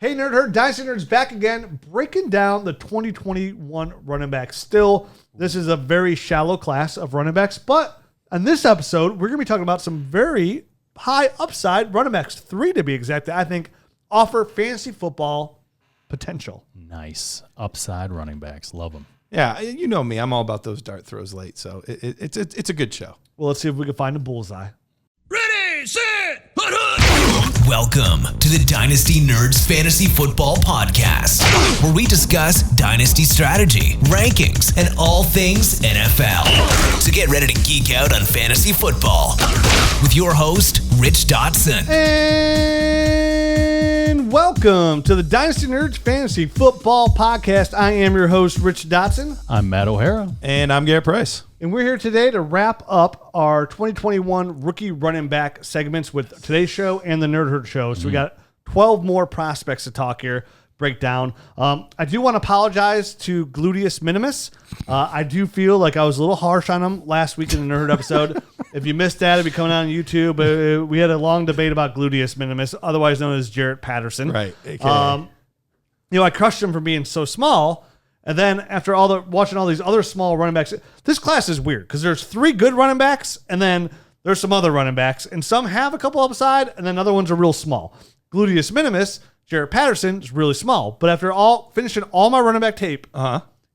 Hey, Nerd Herd, Dynasty Nerds back again, breaking down the 2021 running backs. Still, this is a very shallow class of running backs, but on this episode, we're going to be talking about some very high upside running backs, 3 to be exact, that I think offer fantasy football potential. Nice. Upside running backs. Love them. Yeah, you know me. I'm all about those dart throws late, so it's a good show. Well, let's see if we can find a bullseye. Ready, set, hut. Welcome to the Dynasty Nerds Fantasy Football Podcast, where we discuss Dynasty strategy, rankings, and all things NFL. So get ready to geek out on fantasy football with your host, Rich Dotson. And welcome to the Dynasty Nerds Fantasy Football Podcast. I am your host, Rich Dotson. I'm Matt O'Hara. And I'm Garret Price. And we're here today to wrap up our 2021 rookie running back segments with today's show and the Nerd Herd show. So we got 12 more prospects to talk here, break down. I do want to apologize to Gluteus Minimus. I do feel like I was a little harsh on him last week in the Nerd Herd episode. If you missed that, it'll be coming out on YouTube. We had a long debate about Gluteus Minimus, otherwise known as Jarrett Patterson. Right. I crushed him for being so small. And then after watching all these other small running backs, this class is weird because there's 3 good running backs and then there's some other running backs and some have a couple upside and then other ones are real small. Gluteus Minimus, Jarrett Patterson is really small, but after finishing all my running back tape,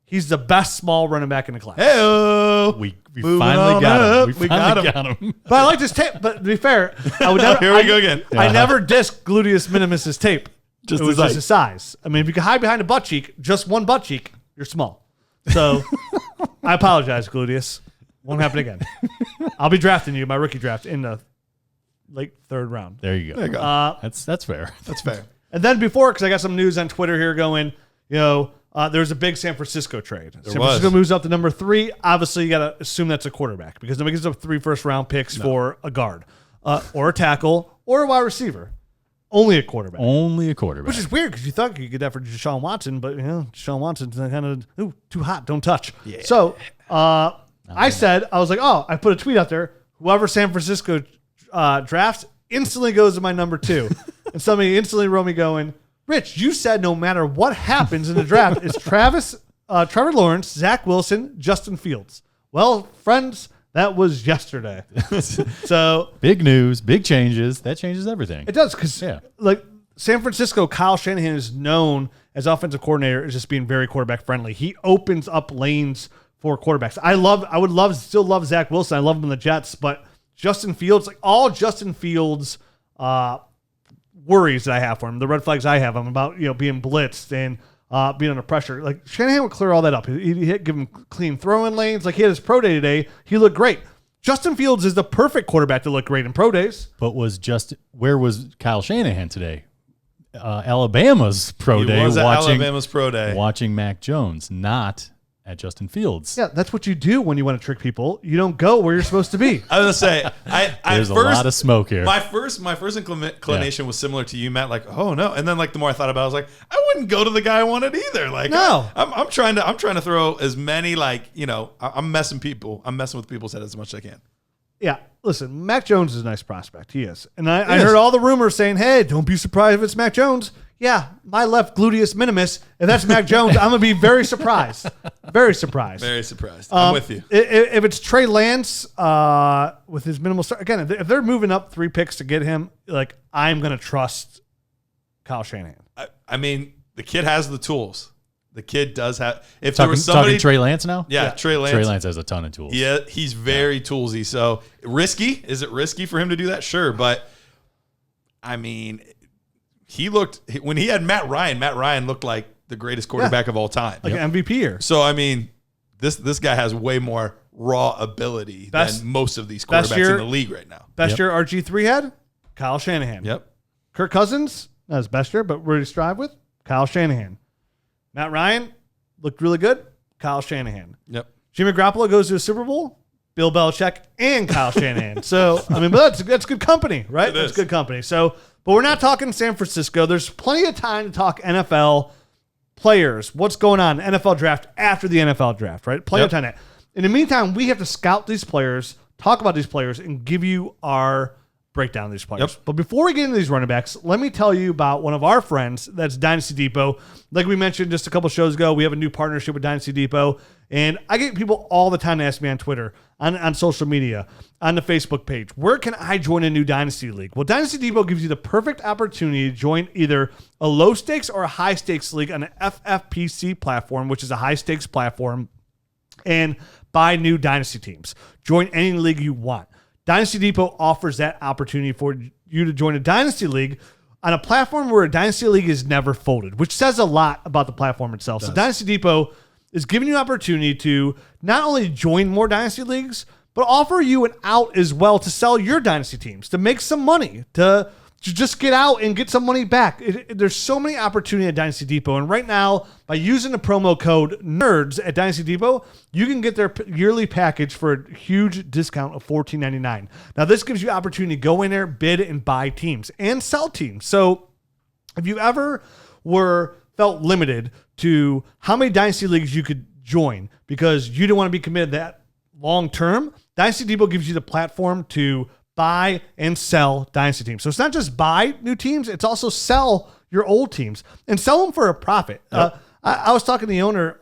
he's the best small running back in the class. Hey-o. We finally got him. We got him. But I like this tape. But to be fair, I would never. Here we go again. I never dissed Gluteus Minimus's tape. Just it was his just his size. I mean, if you can hide behind a butt cheek, just one butt cheek, you're small. So I apologize, Gluteus. Won't happen again. I'll be drafting you, my rookie draft, in the late 3rd round. There you go. There you go. That's fair. That's fair. And then because I got some news on Twitter here going, there's a big San Francisco trade. San Francisco moves up to number 3. Obviously, you got to assume that's a quarterback because nobody gives up 3 first-round picks for a guard or a tackle or a wide receiver. Only a quarterback. Which is weird because you thought you could get that for Deshaun Watson, but Deshaun Watson's kind of too hot, don't touch. Yeah. So I put a tweet out there. Whoever San Francisco drafts instantly goes to my number 2. And somebody instantly wrote me going, Rich, you said no matter what happens in the draft, it's Trevor Lawrence, Zach Wilson, Justin Fields. Well, friends, that was yesterday. So big news, big changes. That changes everything. It does because San Francisco, Kyle Shanahan is known as offensive coordinator as just being very quarterback friendly. He opens up lanes for quarterbacks. I would still love Zach Wilson. I love him in the Jets, but Justin Fields, like all Justin Fields worries that I have for him, the red flags I have him about being blitzed and being under pressure. Like Shanahan would clear all that up. He'd give him clean throwing lanes. Like he had his pro day today. He looked great. Justin Fields is the perfect quarterback to look great in pro days. But where was Kyle Shanahan today? Alabama's pro day. Alabama's pro day. Watching Mac Jones, not at Justin Fields. Yeah, that's what you do when you want to trick people. You don't go where you're supposed to be. I was going to say, there's a lot of smoke here. My first inclination was similar to you, Matt. Like, oh no, and then the more I thought about it, I was like, I wouldn't go to the guy I wanted either. Like, no, I'm trying to throw as many I'm messing with people's head as much as I can. Yeah, listen, Mac Jones is a nice prospect. He is, and I heard all the rumors saying, hey, don't be surprised if it's Mac Jones. Yeah, my left Gluteus Minimus. If that's Mac Jones, I'm going to be very surprised. Very surprised. Very surprised. I'm with you. If it's Trey Lance with his minimal start, again, if they're moving up 3 picks to get him, I'm going to trust Kyle Shanahan. I mean, the kid has the tools. The kid does have. If there was somebody, talking Trey Lance now, yeah, Trey Lance. Trey Lance has a ton of tools. Yeah, he's very toolsy. So risky. Is it risky for him to do that? Sure, but I mean, when he had Matt Ryan looked like the greatest quarterback of all time, like an MVP year. So I mean, this guy has way more raw ability than most of these quarterbacks in the league right now. Best year RG3 had Kyle Shanahan. Yep. Kirk Cousins, not his best year, but where did he strive with? Kyle Shanahan. Matt Ryan looked really good. Kyle Shanahan. Yep. Jimmy Garoppolo goes to a Super Bowl. Bill Belichick and Kyle Shanahan. So I mean, but that's good company, right? That's good company. So, but we're not talking San Francisco. There's plenty of time to talk NFL players. What's going on? NFL draft after the NFL draft, right? Plenty of time. In the meantime, we have to scout these players, talk about these players, and give you our break down these players. Yep. But before we get into these running backs, let me tell you about one of our friends. That's Dynasty Depot. Like we mentioned just a couple shows ago, we have a new partnership with Dynasty Depot. And I get people all the time to ask me on Twitter, on social media, on the Facebook page, where can I join a new Dynasty league? Well, Dynasty Depot gives you the perfect opportunity to join either a low stakes or a high stakes league on the FFPC platform, which is a high stakes platform, and buy new Dynasty teams. Join any league you want. Dynasty Depot offers that opportunity for you to join a Dynasty league on a platform where a Dynasty league is never folded, which says a lot about the platform itself. So Dynasty Depot is giving you an opportunity to not only join more Dynasty leagues, but offer you an out as well to sell your Dynasty teams, to make some money, to just get out and get some money back. There's so many opportunities at Dynasty Depot. And right now, by using the promo code NERDS at Dynasty Depot, you can get their yearly package for a huge discount of $14.99. Now, this gives you opportunity to go in there, bid, and buy teams and sell teams. So if you ever felt limited to how many Dynasty leagues you could join because you didn't want to be committed that long term, Dynasty Depot gives you the platform to buy and sell Dynasty teams. So it's not just buy new teams, it's also sell your old teams and sell them for a profit. Yep. I was talking to the owner,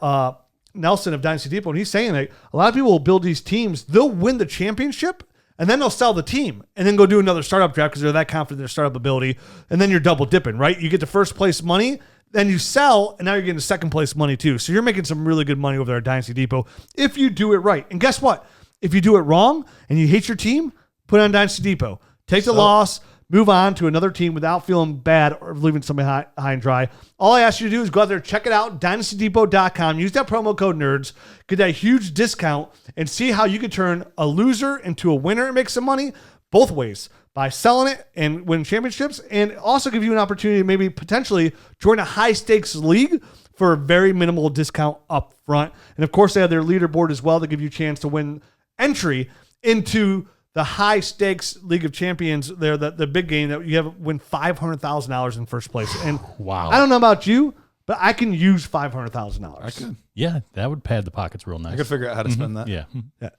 Nelson of Dynasty Depot, and he's saying that a lot of people will build these teams, they'll win the championship, and then they'll sell the team and then go do another startup draft because they're that confident in their startup ability, and then you're double dipping, right? You get the first place money, then you sell, and now you're getting second place money too. So you're making some really good money over there at Dynasty Depot if you do it right. And guess what? If you do it wrong and you hate your team, put on Dynasty Depot. Take the loss, move on to another team without feeling bad or leaving somebody high and dry. All I ask you to do is go out there, check it out, dynastydepot.com. Use that promo code NERDS, get that huge discount, and see how you can turn a loser into a winner and make some money both ways by selling it and win championships, and also give you an opportunity to maybe potentially join a high-stakes league for a very minimal discount up front. And, of course, they have their leaderboard as well to give you a chance to win entry into the high stakes League of Champions there, the big game that you have win $500,000 in first place. And wow. I don't know about you, but I can use $500,000. I could. Yeah, that would pad the pockets real nice. I could figure out how to spend that. Yeah.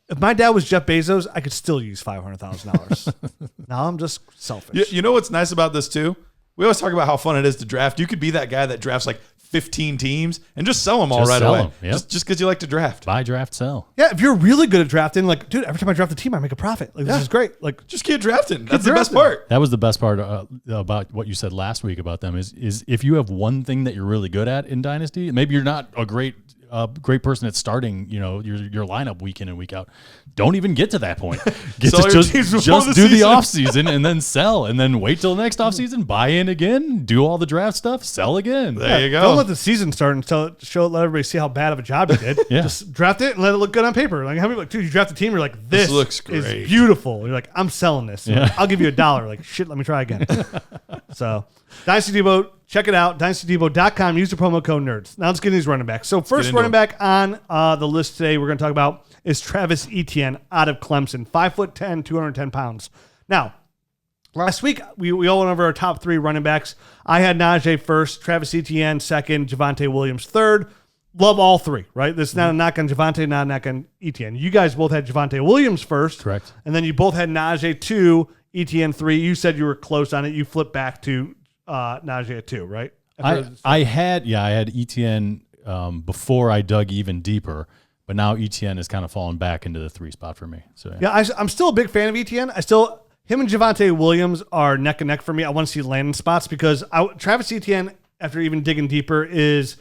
If my dad was Jeff Bezos, I could still use $500,000. Now I'm just selfish. You know what's nice about this too? We always talk about how fun it is to draft. You could be that guy that drafts like 15 teams and just sell them all right away. Yep. Just because you like to draft. Buy, draft, sell. Yeah, if you're really good at drafting, like, dude, every time I draft a team, I make a profit. Like, this is great. Like, just keep drafting. That's the best part. That was the best part about what you said last week about them is if you have one thing that you're really good at in Dynasty, maybe you're not a great person at starting, your lineup week in and week out. Don't even get to that point. Just do the off season and then sell, and then wait till the next off season, buy in again, do all the draft stuff, sell again. There you go. Don't let the season start until let everybody see how bad of a job you did. Yeah. Just draft it and let it look good on paper. Like, how many dude, you draft a team, you're like, this looks great. is beautiful. You're like, I'm selling this. Yeah. Like, I'll give you $1. Like, shit, let me try again. So, Dynasty Depot, check it out. DynastyDepot.com. Use the promo code NERDS. Now let's get into these running backs. So first running back on the list today we're going to talk about is Travis Etienne out of Clemson. 5'10", 210 pounds. Now, last week we all went over our top three running backs. I had Najee first, Travis Etienne second, Javonte Williams third. Love all three, right? This is not a knock on Javonte, not a knock on Etienne. You guys both had Javonte Williams first. Correct. And then you both had Najee 2, Etienne 3. You said you were close on it. You flipped back to Najee at 2, right? I had Etienne before I dug even deeper, but now Etienne has kind of fallen back into the 3 spot for me. So yeah, I'm still a big fan of Etienne. Him and Javonte Williams are neck and neck for me. I want to see landing spots because Travis Etienne, after even digging deeper, he's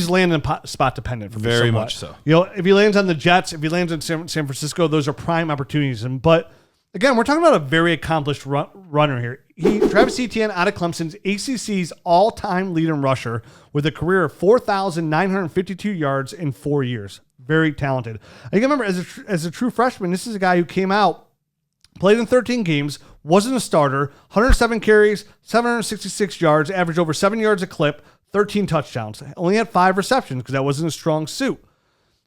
landing spot dependent for me. Very somewhat. much so. If he lands on the Jets, if he lands in San Francisco, those are prime opportunities. But again, we're talking about a very accomplished runner here. Travis Etienne out of Clemson's ACC's all-time leading rusher with a career of 4,952 yards in 4 years. Very talented. I can remember as a true freshman, this is a guy who came out, played in 13 games, wasn't a starter, 107 carries, 766 yards, averaged over 7 yards a clip, 13 touchdowns. Only had 5 receptions because that wasn't a strong suit.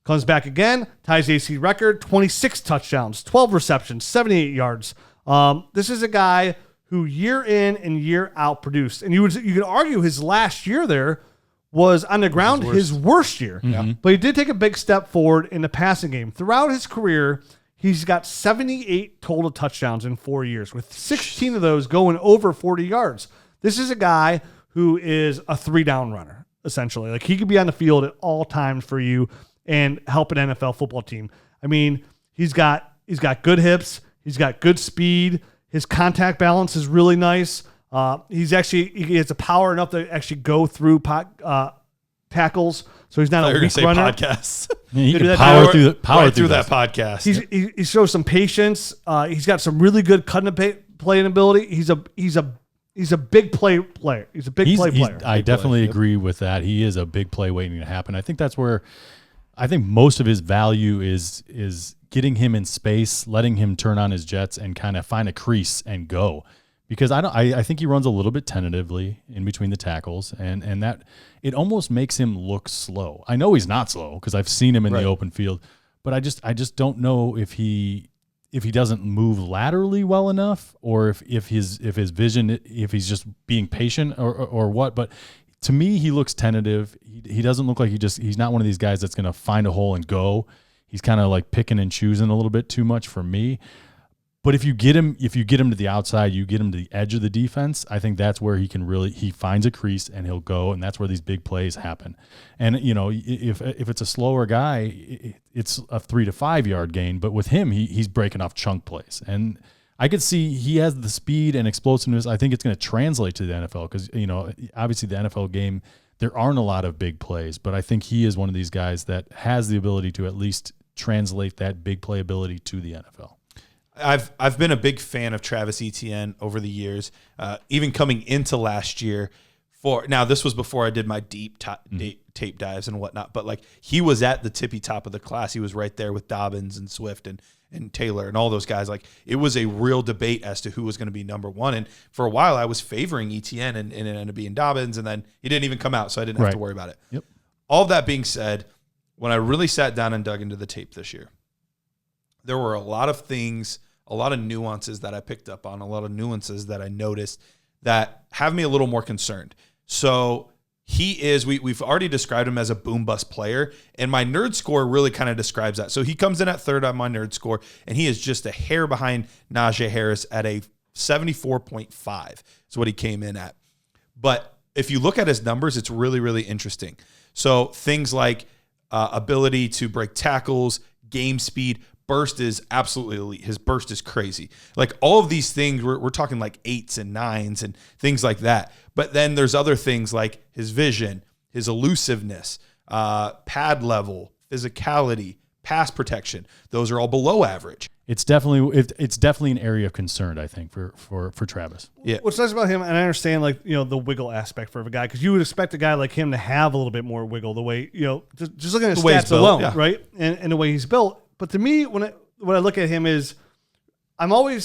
Comes back again, ties the AC record, 26 touchdowns, 12 receptions, 78 yards. This is a guy who year in and year out produced. And you could argue his last year there was on the ground his worst year. Mm-hmm. But he did take a big step forward in the passing game. Throughout his career, He's got 78 total touchdowns in 4 years, with 16 of those going over 40 yards. This is a guy who is a 3-down runner, essentially. Like, he could be on the field at all times for you and help an NFL football team. I mean, he's got good hips. He's got good speed. His contact balance is really nice. He has the power enough to actually go through tackles. So he's not a weak runner. Podcasts. Yeah, he can power through that podcast. He shows some patience. He's got some really good cutting playing ability. He's a big play player. He's a big play player. I definitely agree with that. He is a big play waiting to happen. I think that's where I think most of his value is getting him in space, letting him turn on his jets and kind of find a crease and go. Because I think he runs a little bit tentatively in between the tackles, and that it almost makes him look slow. I know he's not slow because I've seen him in the open field, but I just don't know if he doesn't move laterally well enough, or if his vision, if he's just being patient or what. But to me, he looks tentative. He doesn't look like he's not one of these guys that's going to find a hole and go. He's kind of like picking and choosing a little bit too much for me. But if you get him to the outside, you get him to the edge of the defense, I think that's where he finds a crease and he'll go, and that's where these big plays happen. And you know, if it's a slower guy, it's a 3 to 5 yard gain. But with him, he's breaking off chunk plays, and I could see he has the speed and explosiveness. I think it's going to translate to the NFL because, you know, obviously the NFL game, there aren't a lot of big plays, but I think he is one of these guys that has the ability to at least translate that big play ability to the NFL. I've been a big fan of Travis Etienne over the years, even coming into last year. Now this was before I did my deep tape dives and whatnot, but like he was at the tippy top of the class. He was right there with Dobbins and Swift and Taylor and all those guys. Like, it was a real debate as to who was going to be number one. And for a while I was favoring Etienne and it ended up being Dobbins, and then he didn't even come out, so I didn't have to worry about it. Yep. All that being said, when I really sat down and dug into the tape this year, there were a lot of things, a lot of nuances that I picked up on, a lot of nuances that I noticed that have me a little more concerned. So we've already described him as a boom bust player, and my nerd score really kind of describes that. So he comes in at third on my nerd score, and he is just a hair behind Najee Harris at a 74.5. That's what he came in at. But if you look at his numbers, it's really, really interesting. So things like ability to break tackles, game speed, burst is absolutely elite. His burst is crazy. Like, all of these things, we're talking like 8s and 9s and things like that. But then there's other things like his vision, his elusiveness, pad level, physicality, pass protection. Those are all below average. It's definitely an area of concern, I think, for Travis. Yeah. What's nice about him, and I understand, like, you know, the wiggle aspect for a guy, because you would expect a guy like him to have a little bit more wiggle, the way, you know, just looking at his stats alone, right, and the way he's built. But to me, when I look at him is, we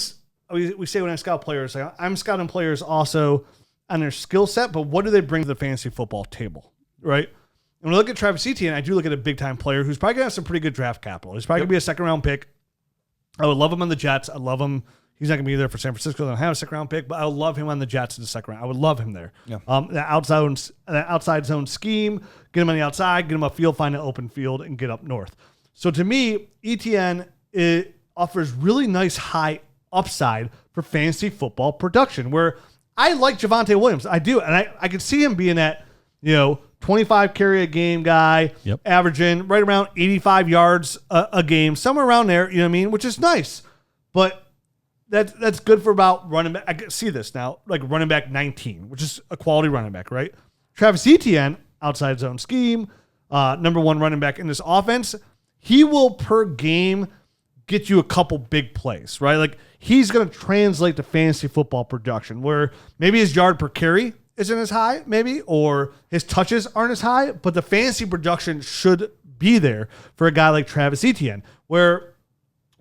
say when I scout players, like, I'm scouting players also on their skill set, but what do they bring to the fantasy football table, right? And when I look at Travis Etienne, I do look at a big-time player who's probably going to have some pretty good draft capital. He's probably going to be a second-round pick. I would love him on the Jets. I love him. He's not going to be there for San Francisco. They don't have a second-round pick, but I would love him on the Jets in the second round. I would love him there. Yeah. The outside zone scheme, get him on the outside, get him upfield, find an open field, and get up north. So to me, Etienne, it offers really nice high upside for fantasy football production, where I like Javonte Williams. I do. And I could see him being that, 25 carry a game guy, averaging right around 85 yards a game, somewhere around there, you know what I mean? Which is nice. But that's good for about running back. I can see this now, like running back 19, which is a quality running back, right? Travis Etienne, outside zone scheme, number one running back in this offense. He will per game get you a couple big plays, right? Like, he's going to translate to fantasy football production, where maybe his yard per carry isn't as high, maybe, or his touches aren't as high, but the fantasy production should be there for a guy like Travis Etienne, where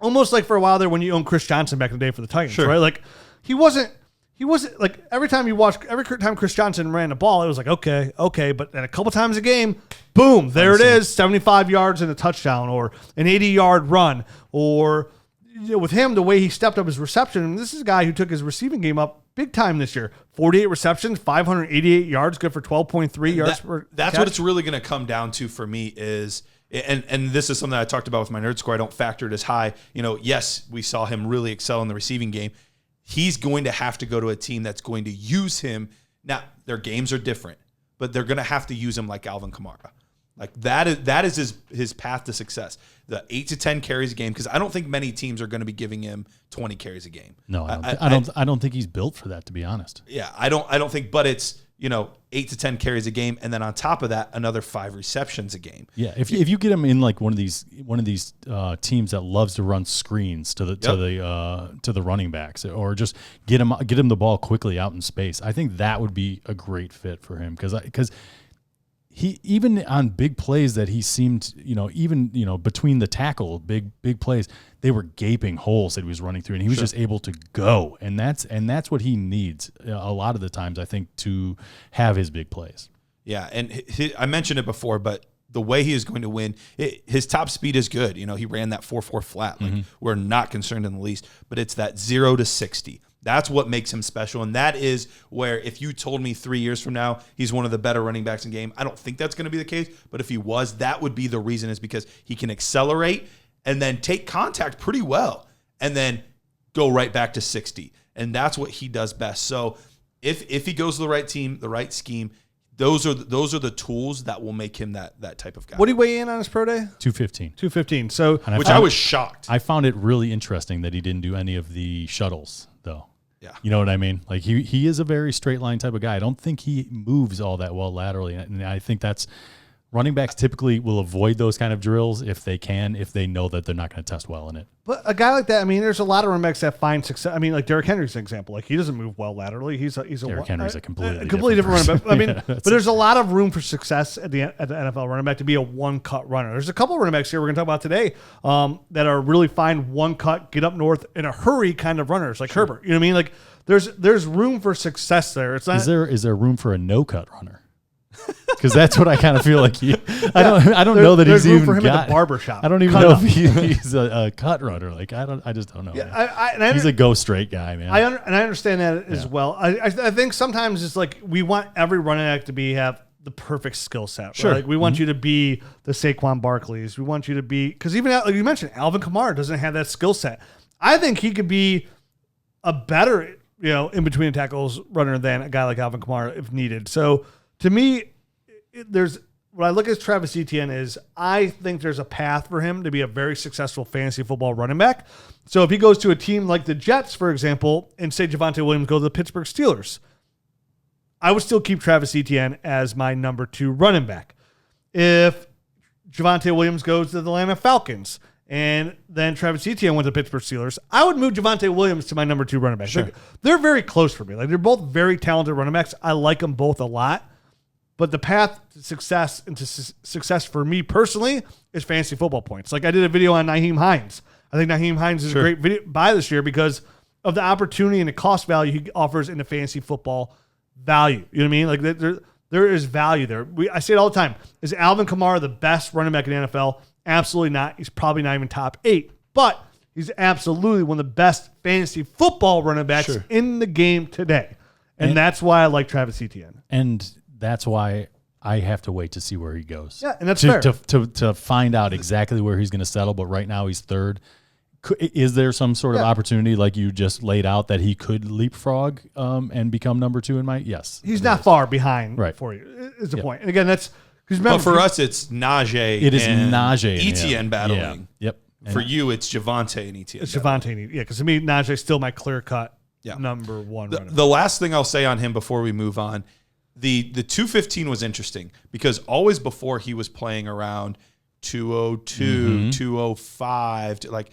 almost like for a while there when you owned Chris Johnson back in the day for the Titans, right? Like, he wasn't like, every time Chris Johnson ran the ball, it was like, okay, but then a couple times a game, boom, there it is, 75 yards and a touchdown, or an 80-yard run, or with him, the way he stepped up his reception, and this is a guy who took his receiving game up big time this year. 48 receptions, 588 yards, good for 12.3 yards per That's catch. what it's really going to come down to for me is, and this is something I talked about with my nerd score. I don't factor it as high. Yes, we saw him really excel in the receiving game. He's going to have to go to a team that's going to use him. Now, their games are different, but they're going to have to use him like Alvin Kamara. Like that is his path to success. The 8 to 10 carries a game, because I don't think many teams are going to be giving him 20 carries a game. No, I don't think he's built for that, to be honest. Yeah, I don't think, but it's 8 to 10 carries a game, and then on top of that, another 5 receptions a game. Yeah, if you get him in like one of these teams that loves to run screens to the running backs, or just get him the ball quickly out in space, I think that would be a great fit for him, because he, even on big plays that he seemed, between the tackle, big plays, they were gaping holes that he was running through, and he was just able to go. And that's what he needs a lot of the times, I think, to have his big plays. Yeah, and I mentioned it before, but the way he is going to win, his top speed is good. He ran that 4.4 flat. Like, we're not concerned in the least, but it's that 0 to 60. That's what makes him special, and that is where, if you told me 3 years from now he's one of the better running backs in the game, I don't think that's going to be the case, but if he was, that would be the reason, is because he can accelerate and then take contact pretty well and then go right back to 60, and that's what he does best. So if he goes to the right team, the right scheme, those are the tools that will make him that type of guy. What did he weigh in on his pro day? 215. 215. So, which I was shocked. I found it really interesting that he didn't do any of the shuttles, though. Yeah. You know what I mean? Like, he is a very straight line type of guy. I don't think he moves all that well laterally. And I think that's, running backs typically will avoid those kind of drills if they know that they're not going to test well in it. But a guy like that, there's a lot of running backs that find success. Like Derrick Henry's an example. Like, he doesn't move well laterally. Derrick Henry's a completely different running back. But there's a lot of room for success at the NFL running back to be a one-cut runner. There's a couple of running backs here we're going to talk about today that are really fine one-cut, get up north in a hurry kind of runners, like Herbert. You know what I mean? Like, there's room for success there. It's not. Is there room for a no-cut runner? Because that's what I kind of feel like I don't know that he's even for him got at the barbershop. I don't even know if he's a cut runner. Like, I just don't know. Yeah, he's a go straight guy, man. I understand that as well. I think sometimes it's like we want every running back to have the perfect skill set. Right? Sure. Like, we want you to be the Saquon Barkleys. We want you to be, because even like you mentioned, Alvin Kamara doesn't have that skill set. I think he could be a better, in between the tackles runner than a guy like Alvin Kamara if needed. So to me, when I look at Travis Etienne, I think there's a path for him to be a very successful fantasy football running back. So if he goes to a team like the Jets, for example, and say Javonte Williams goes to the Pittsburgh Steelers, I would still keep Travis Etienne as my number 2 running back. If Javonte Williams goes to the Atlanta Falcons and then Travis Etienne went to the Pittsburgh Steelers, I would move Javonte Williams to my number 2 running back. Sure. They're very close for me. Like, they're both very talented running backs. I like them both a lot. But the path to success and to success for me personally is fantasy football points. Like, I did a video on Nyheim Hines. I think Nyheim Hines is a great video buy this year because of the opportunity and the cost value he offers in the fantasy football value. You know what I mean? Like, there is value there. I say it all the time. Is Alvin Kamara the best running back in the NFL? Absolutely not. He's probably not even top 8. But he's absolutely one of the best fantasy football running backs in the game today. And that's why I like Travis Etienne. And that's why I have to wait to see where he goes. Yeah, and that's fair. To find out exactly where he's going to settle. But right now he's 3rd. Is there some sort of opportunity, like you just laid out, that he could leapfrog and become number 2 in my? Yes. He's not far behind for you, is the point. And again, that's... But for us, it's Najee. It is Najee. Etienne battling. Yeah. Yep. For you, it's Javonte and Etienne. It's Javonte and Etienne. Yeah, because to me, Najee is still my clear-cut number 1 runner. The last thing I'll say on him before we move on, the 215 was interesting because always before he was playing around 202, 205. Like,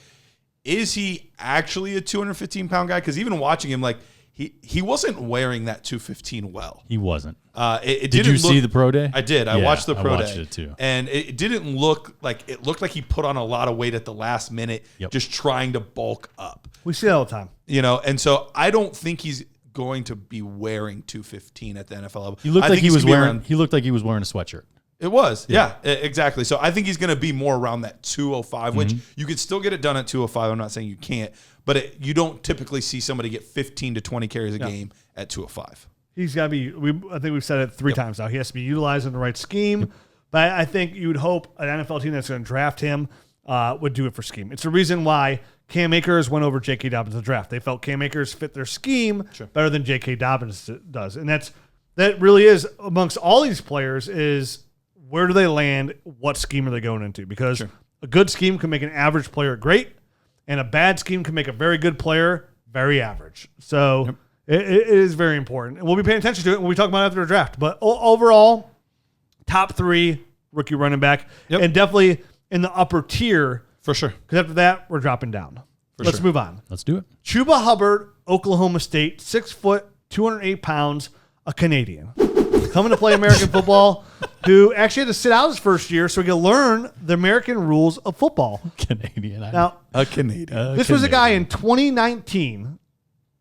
is he actually a 215-pound guy? Because even watching him, like, he wasn't wearing that 215 well. He wasn't. Did you see the pro day? I did. I watched the pro day. I watched it too. And it didn't look like, it looked like he put on a lot of weight at the last minute, just trying to bulk up. We see that all the time. And so I don't think he's going to be wearing 215 at the NFL level. He looked like he was wearing a sweatshirt. It was. Yeah, exactly. So I think he's going to be more around that 205, which you could still get it done at 205. I'm not saying you can't, but you don't typically see somebody get 15 to 20 carries a game at 205. He's got to be. I think we've said it 3 times now. He has to be utilized in the right scheme. But I think you would hope an NFL team that's going to draft him would do it for scheme. It's the reason why Cam Akers went over J.K. Dobbins in the draft. They felt Cam Akers fit their scheme better than J.K. Dobbins does. And that really is, amongst all these players, is where do they land? What scheme are they going into? Because a good scheme can make an average player great, and a bad scheme can make a very good player very average. So it is very important. And we'll be paying attention to it when we talk about it after the draft. But overall, top 3 rookie running back, and definitely in the upper tier. For sure. Because after that, we're dropping down. Let's move on. Let's do it. Chuba Hubbard, Oklahoma State, 6 foot, 208 pounds, a Canadian. Coming to play American football, who actually had to sit out his first year so he could learn the American rules of football. Canadian. A Canadian. This was a guy in 2019.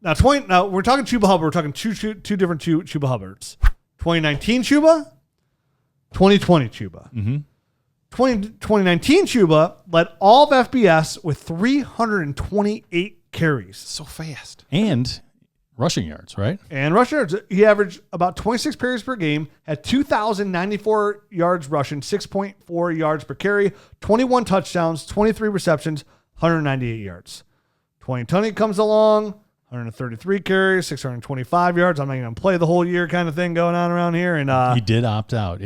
Now, we're talking Chuba Hubbard. We're talking two different Chuba Hubbards. 2019 Chuba, 2020 Chuba. Mm-hmm. 2019 Chuba led all of FBS with 328 carries. So fast. And rushing yards, right? And rushing yards. He averaged about 26 carries per game, had 2,094 yards rushing, 6.4 yards per carry, 21 touchdowns, 23 receptions, 198 yards. 2020 comes along, 133 carries, 625 yards. I'm not going to play the whole year kind of thing going on around here. And he did opt out,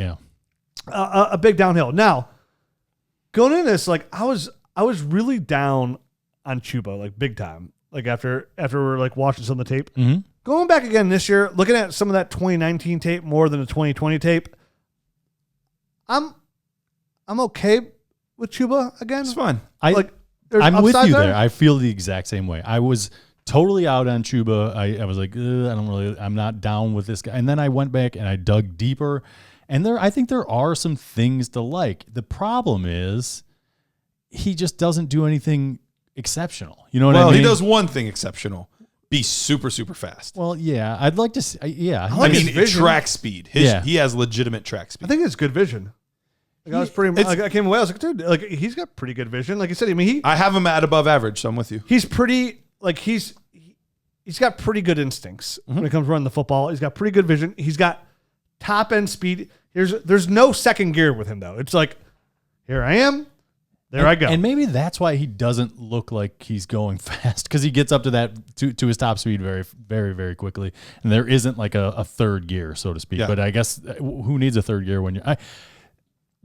a big downhill. Now, going into this, like I was really down on Chuba, like big time. Like after we're like watching some of the tape, going back again this year, looking at some of that 2019 tape more than the 2020 tape, I'm okay with Chuba again. It's fun. I'm with you there. I feel the exact same way. I was totally out on Chuba. I was like, I'm not down with this guy. And then I went back and I dug deeper. And I think there are some things to like. The problem is he just doesn't do anything exceptional. You know what I mean? Well, he does one thing exceptional. Be super, super fast. Well, yeah. I'd like to see. Yeah. I mean, track speed. He has legitimate track speed. I think it's good vision. Like, I came away. I was like, dude, like he's got pretty good vision. Like you said, I mean, I have him at above average, so I'm with you. He's pretty. Like he's got pretty good instincts when it comes to running the football. He's got pretty good vision. He's got top end speed. There's no second gear with him though. It's like, here I am. There I go. And maybe that's why he doesn't look like he's going fast, because he gets up to that to his top speed very, very, very quickly, and there isn't like a third gear, so to speak. Yeah. But I guess who needs a third gear when you're?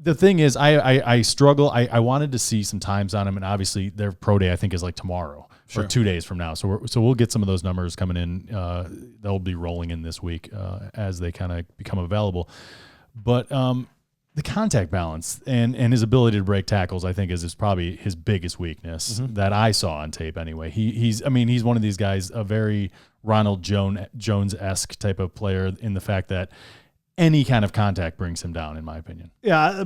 The thing is, I struggle. I wanted to see some times on him, and obviously their pro day I think is like tomorrow or 2 days from now. So we'll get some of those numbers coming in. They'll be rolling in this week as they kind of become available. But the contact balance and his ability to break tackles, I think, is probably his biggest weakness that I saw on tape. Anyway, he's one of these guys, a very Ronald Jones-esque type of player in the fact that any kind of contact brings him down, in my opinion. Yeah,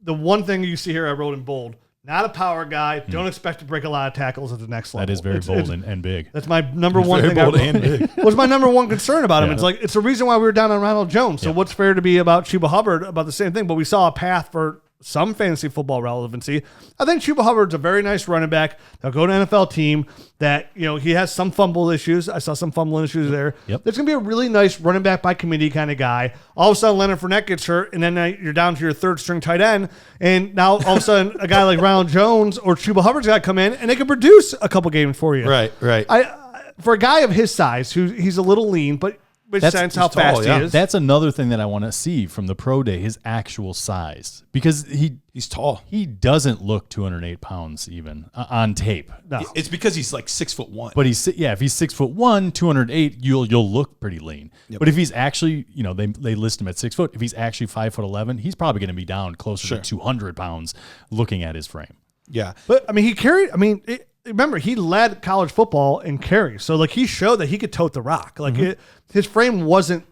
the one thing you see here I wrote in bold: not a power guy. Don't expect to break a lot of tackles at the next level. That is very bold and big. That's my number one thing. Bold and big. Was my number one concern about him. It's like it's the reason why we were down on Ronald Jones. So what's fair to be about Chuba Hubbard about the same thing? But we saw a path for some fantasy football relevancy. I think Chuba Hubbard's a very nice running back. They'll go to an NFL team that, he has some fumble issues. I saw some fumbling issues there. Yep. There's going to be a really nice running back by committee kind of guy. All of a sudden, Leonard Fournette gets hurt, and then you're down to your third string tight end. And now all of a sudden, a guy like Ronald Jones or Chuba Hubbard's got to come in, and they can produce a couple games for you. Right. For a guy of his size, he's a little lean, but makes sense how fast he is. That's another thing that I want to see from the pro day, his actual size, because he's tall. He doesn't look 208 pounds even on tape. No. It's because he's like 6'1". But if he's 6'1", 208, you'll look pretty lean. Yep. But if he's actually, they list him at 6 foot. If he's actually 5'11", he's probably going to be down closer to 200 pounds looking at his frame. Yeah, but he carried. Remember, he led college football in carries. So, he showed that he could tote the rock. His frame wasn't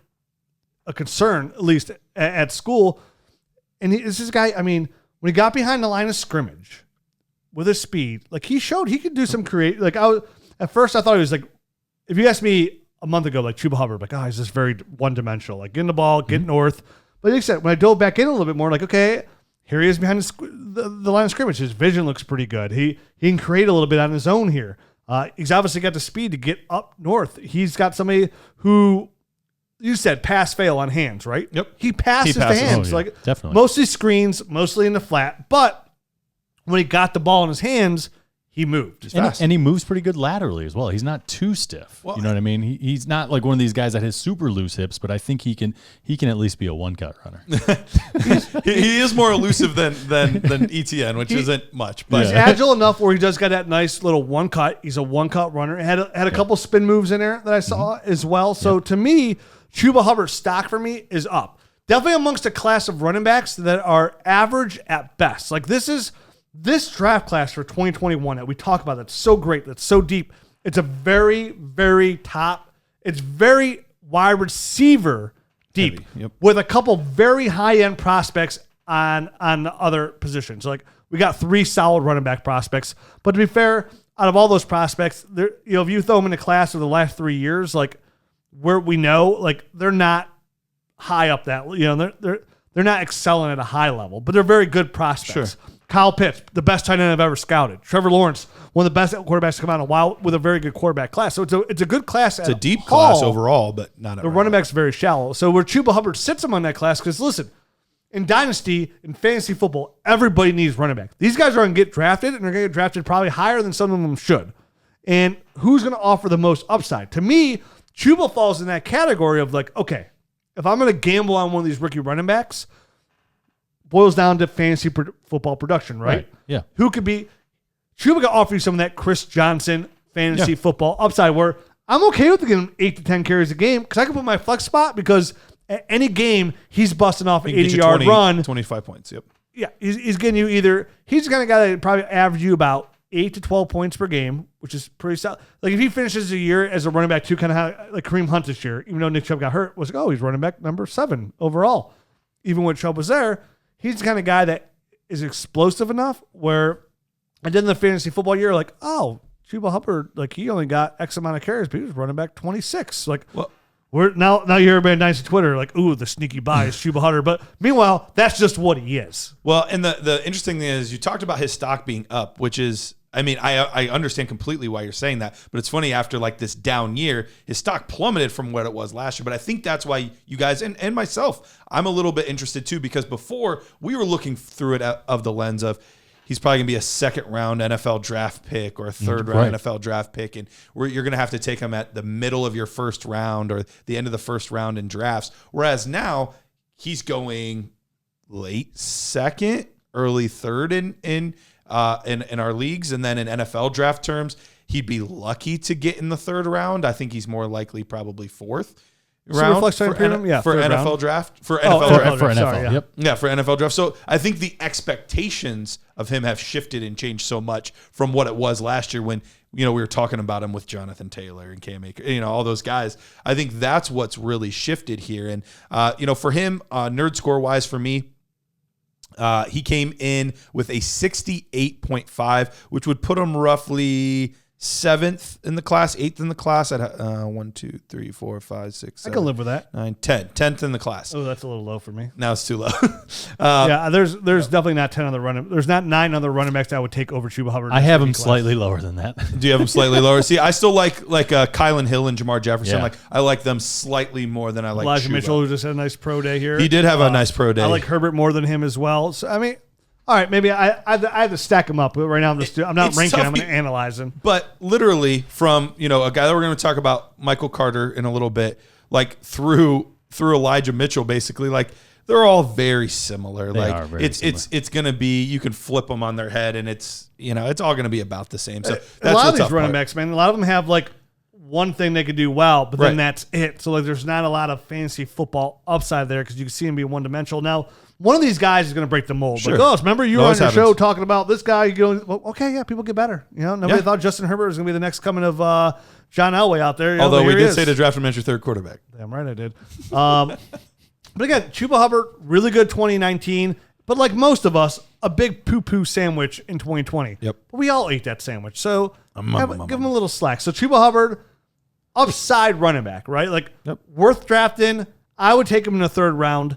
a concern, at least at school. And this is a guy, when he got behind the line of scrimmage with his speed, he showed he could do some at first I thought he was if you asked me a month ago, Chuba Hubbard, he's just very one-dimensional, getting the ball, get north. But like I said, when I dove back in a little bit more, okay, here he is behind the line of scrimmage. His vision looks pretty good. He can create a little bit on his own here. He's obviously got the speed to get up north. He's got somebody who, you said pass fail on hands, right? Yep. He passes the hands. Definitely. Mostly screens, mostly in the flat. But when he got the ball in his hands, he moved. And he moves pretty good laterally as well. He's not too stiff. Well, you know what I mean? He's not like one of these guys that has super loose hips, but I think he can at least be a one-cut runner. he is more elusive than Etienne, which isn't much. But he's agile enough where he just got that nice little one-cut. He's a one-cut runner. Had a couple spin moves in there that I saw as well. So to me, Chuba Hubbard's stock for me is up. Definitely amongst a class of running backs that are average at best. Like this draft class for 2021 that we talk about, that's so great, that's so deep. It's a very, very top. It's very wide receiver deep with a couple very high-end prospects on the other positions. Like we got 3 solid running back prospects. But to be fair, out of all those prospects, if you throw them in the class of the last 3 years, like where we know, like they're not high up that, they're not excelling at a high level, but they're very good prospects. Sure. Kyle Pitts, the best tight end I've ever scouted. Trevor Lawrence, one of the best quarterbacks to come out in a while with a very good quarterback class. So it's a good class. It's a deep class overall, but not the running back's very shallow. So where Chuba Hubbard sits him on that class, because listen, in Dynasty, in fantasy football, everybody needs running back. These guys are going to get drafted, and they're going to get drafted probably higher than some of them should. And who's going to offer the most upside? To me, Chuba falls in that category of like, okay, if I'm going to gamble on one of these rookie running backs, boils down to fantasy football production, right? Yeah. Who could be? Chuba could offer you some of that Chris Johnson fantasy football upside where I'm okay with getting him 8 to 10 carries a game because I can put my flex spot because at any game he's busting off an 80-yard run. 25 points, yep. Yeah, he's getting you either – he's going to guy that probably average you about 8 to 12 points per game, which is pretty solid. Like if he finishes a year as a running back too, kind of like Kareem Hunt this year, even though Nick Chubb got hurt, was like, oh, he's running back number 7 overall. Even when Chubb was there, he's the kind of guy that is explosive enough where I did in the fantasy football year, like, oh, Chuba Hubbard, like he only got X amount of carries, but he was running back 26. Like, we're now you hear everybody nice on Twitter, like, ooh, the sneaky bias, Chuba Hubbard. But meanwhile, that's just what he is. Well, and the interesting thing is you talked about his stock being up, which is, I mean, I understand completely why you're saying that, but it's funny after like this down year, his stock plummeted from what it was last year. But I think that's why you guys and myself, I'm a little bit interested too, because before we were looking through it of the lens of he's probably going to be a second-round NFL draft pick or a third-round NFL draft pick, and you're going to have to take him at the middle of your first round or the end of the first round in drafts. Whereas now he's going late second, early third in our leagues, and then in NFL draft terms, he'd be lucky to get in the third round. I think he's more likely probably fourth round for NFL draft. For NFL. Yep. Yeah, for NFL draft. So I think the expectations of him have shifted and changed so much from what it was last year when we were talking about him with Jonathan Taylor and Cam Akers, all those guys. I think that's what's really shifted here. And for him, nerd score wise for me, he came in with a 68.5, which would put him roughly 7th in the class, 8th in the class at 1, 2, 3, 4, 5, 6, 7. I can live with that. 9, 10. 10th in the class. Oh, that's a little low for me. Now it's too low. Yeah, there's definitely not 10 other running. There's not 9 other running backs that I would take over Chuba Hubbard. I have him slightly lower than that. Do you have him slightly lower? See, I still like Kylan Hill and Jamar Jefferson. Yeah. I like them slightly more than I like Elijah Chuba. Mitchell, who just had a nice pro day here. He did have a nice pro day. I like Herbert more than him as well. So I mean, all right, maybe I have to stack them up, but right now I'm not ranking. I'm going to analyze them. But literally, from a guy that we're going to talk about, Michael Carter, in a little bit, like through Elijah Mitchell, basically, like they're all very similar. It's going to be, you can flip them on their head, and it's all going to be about the same. So that's a lot of these running backs, man, a lot of them have like one thing they could do well, but then that's it. So like, there's not a lot of fantasy football upside there because you can see them be one dimensional. Now, one of these guys is going to break the mold. Sure. Like, remember you were on your show talking about this guy. People get better. Nobody thought Justin Herbert was going to be the next coming of John Elway out there. Although we did say to draft him as your third quarterback. Damn right I did. But again, Chuba Hubbard, really good 2019. But like most of us, a big poo-poo sandwich in 2020. Yep. But we all ate that sandwich. So give him a little slack. So Chuba Hubbard, upside running back, right? Like worth drafting. I would take him in the third round.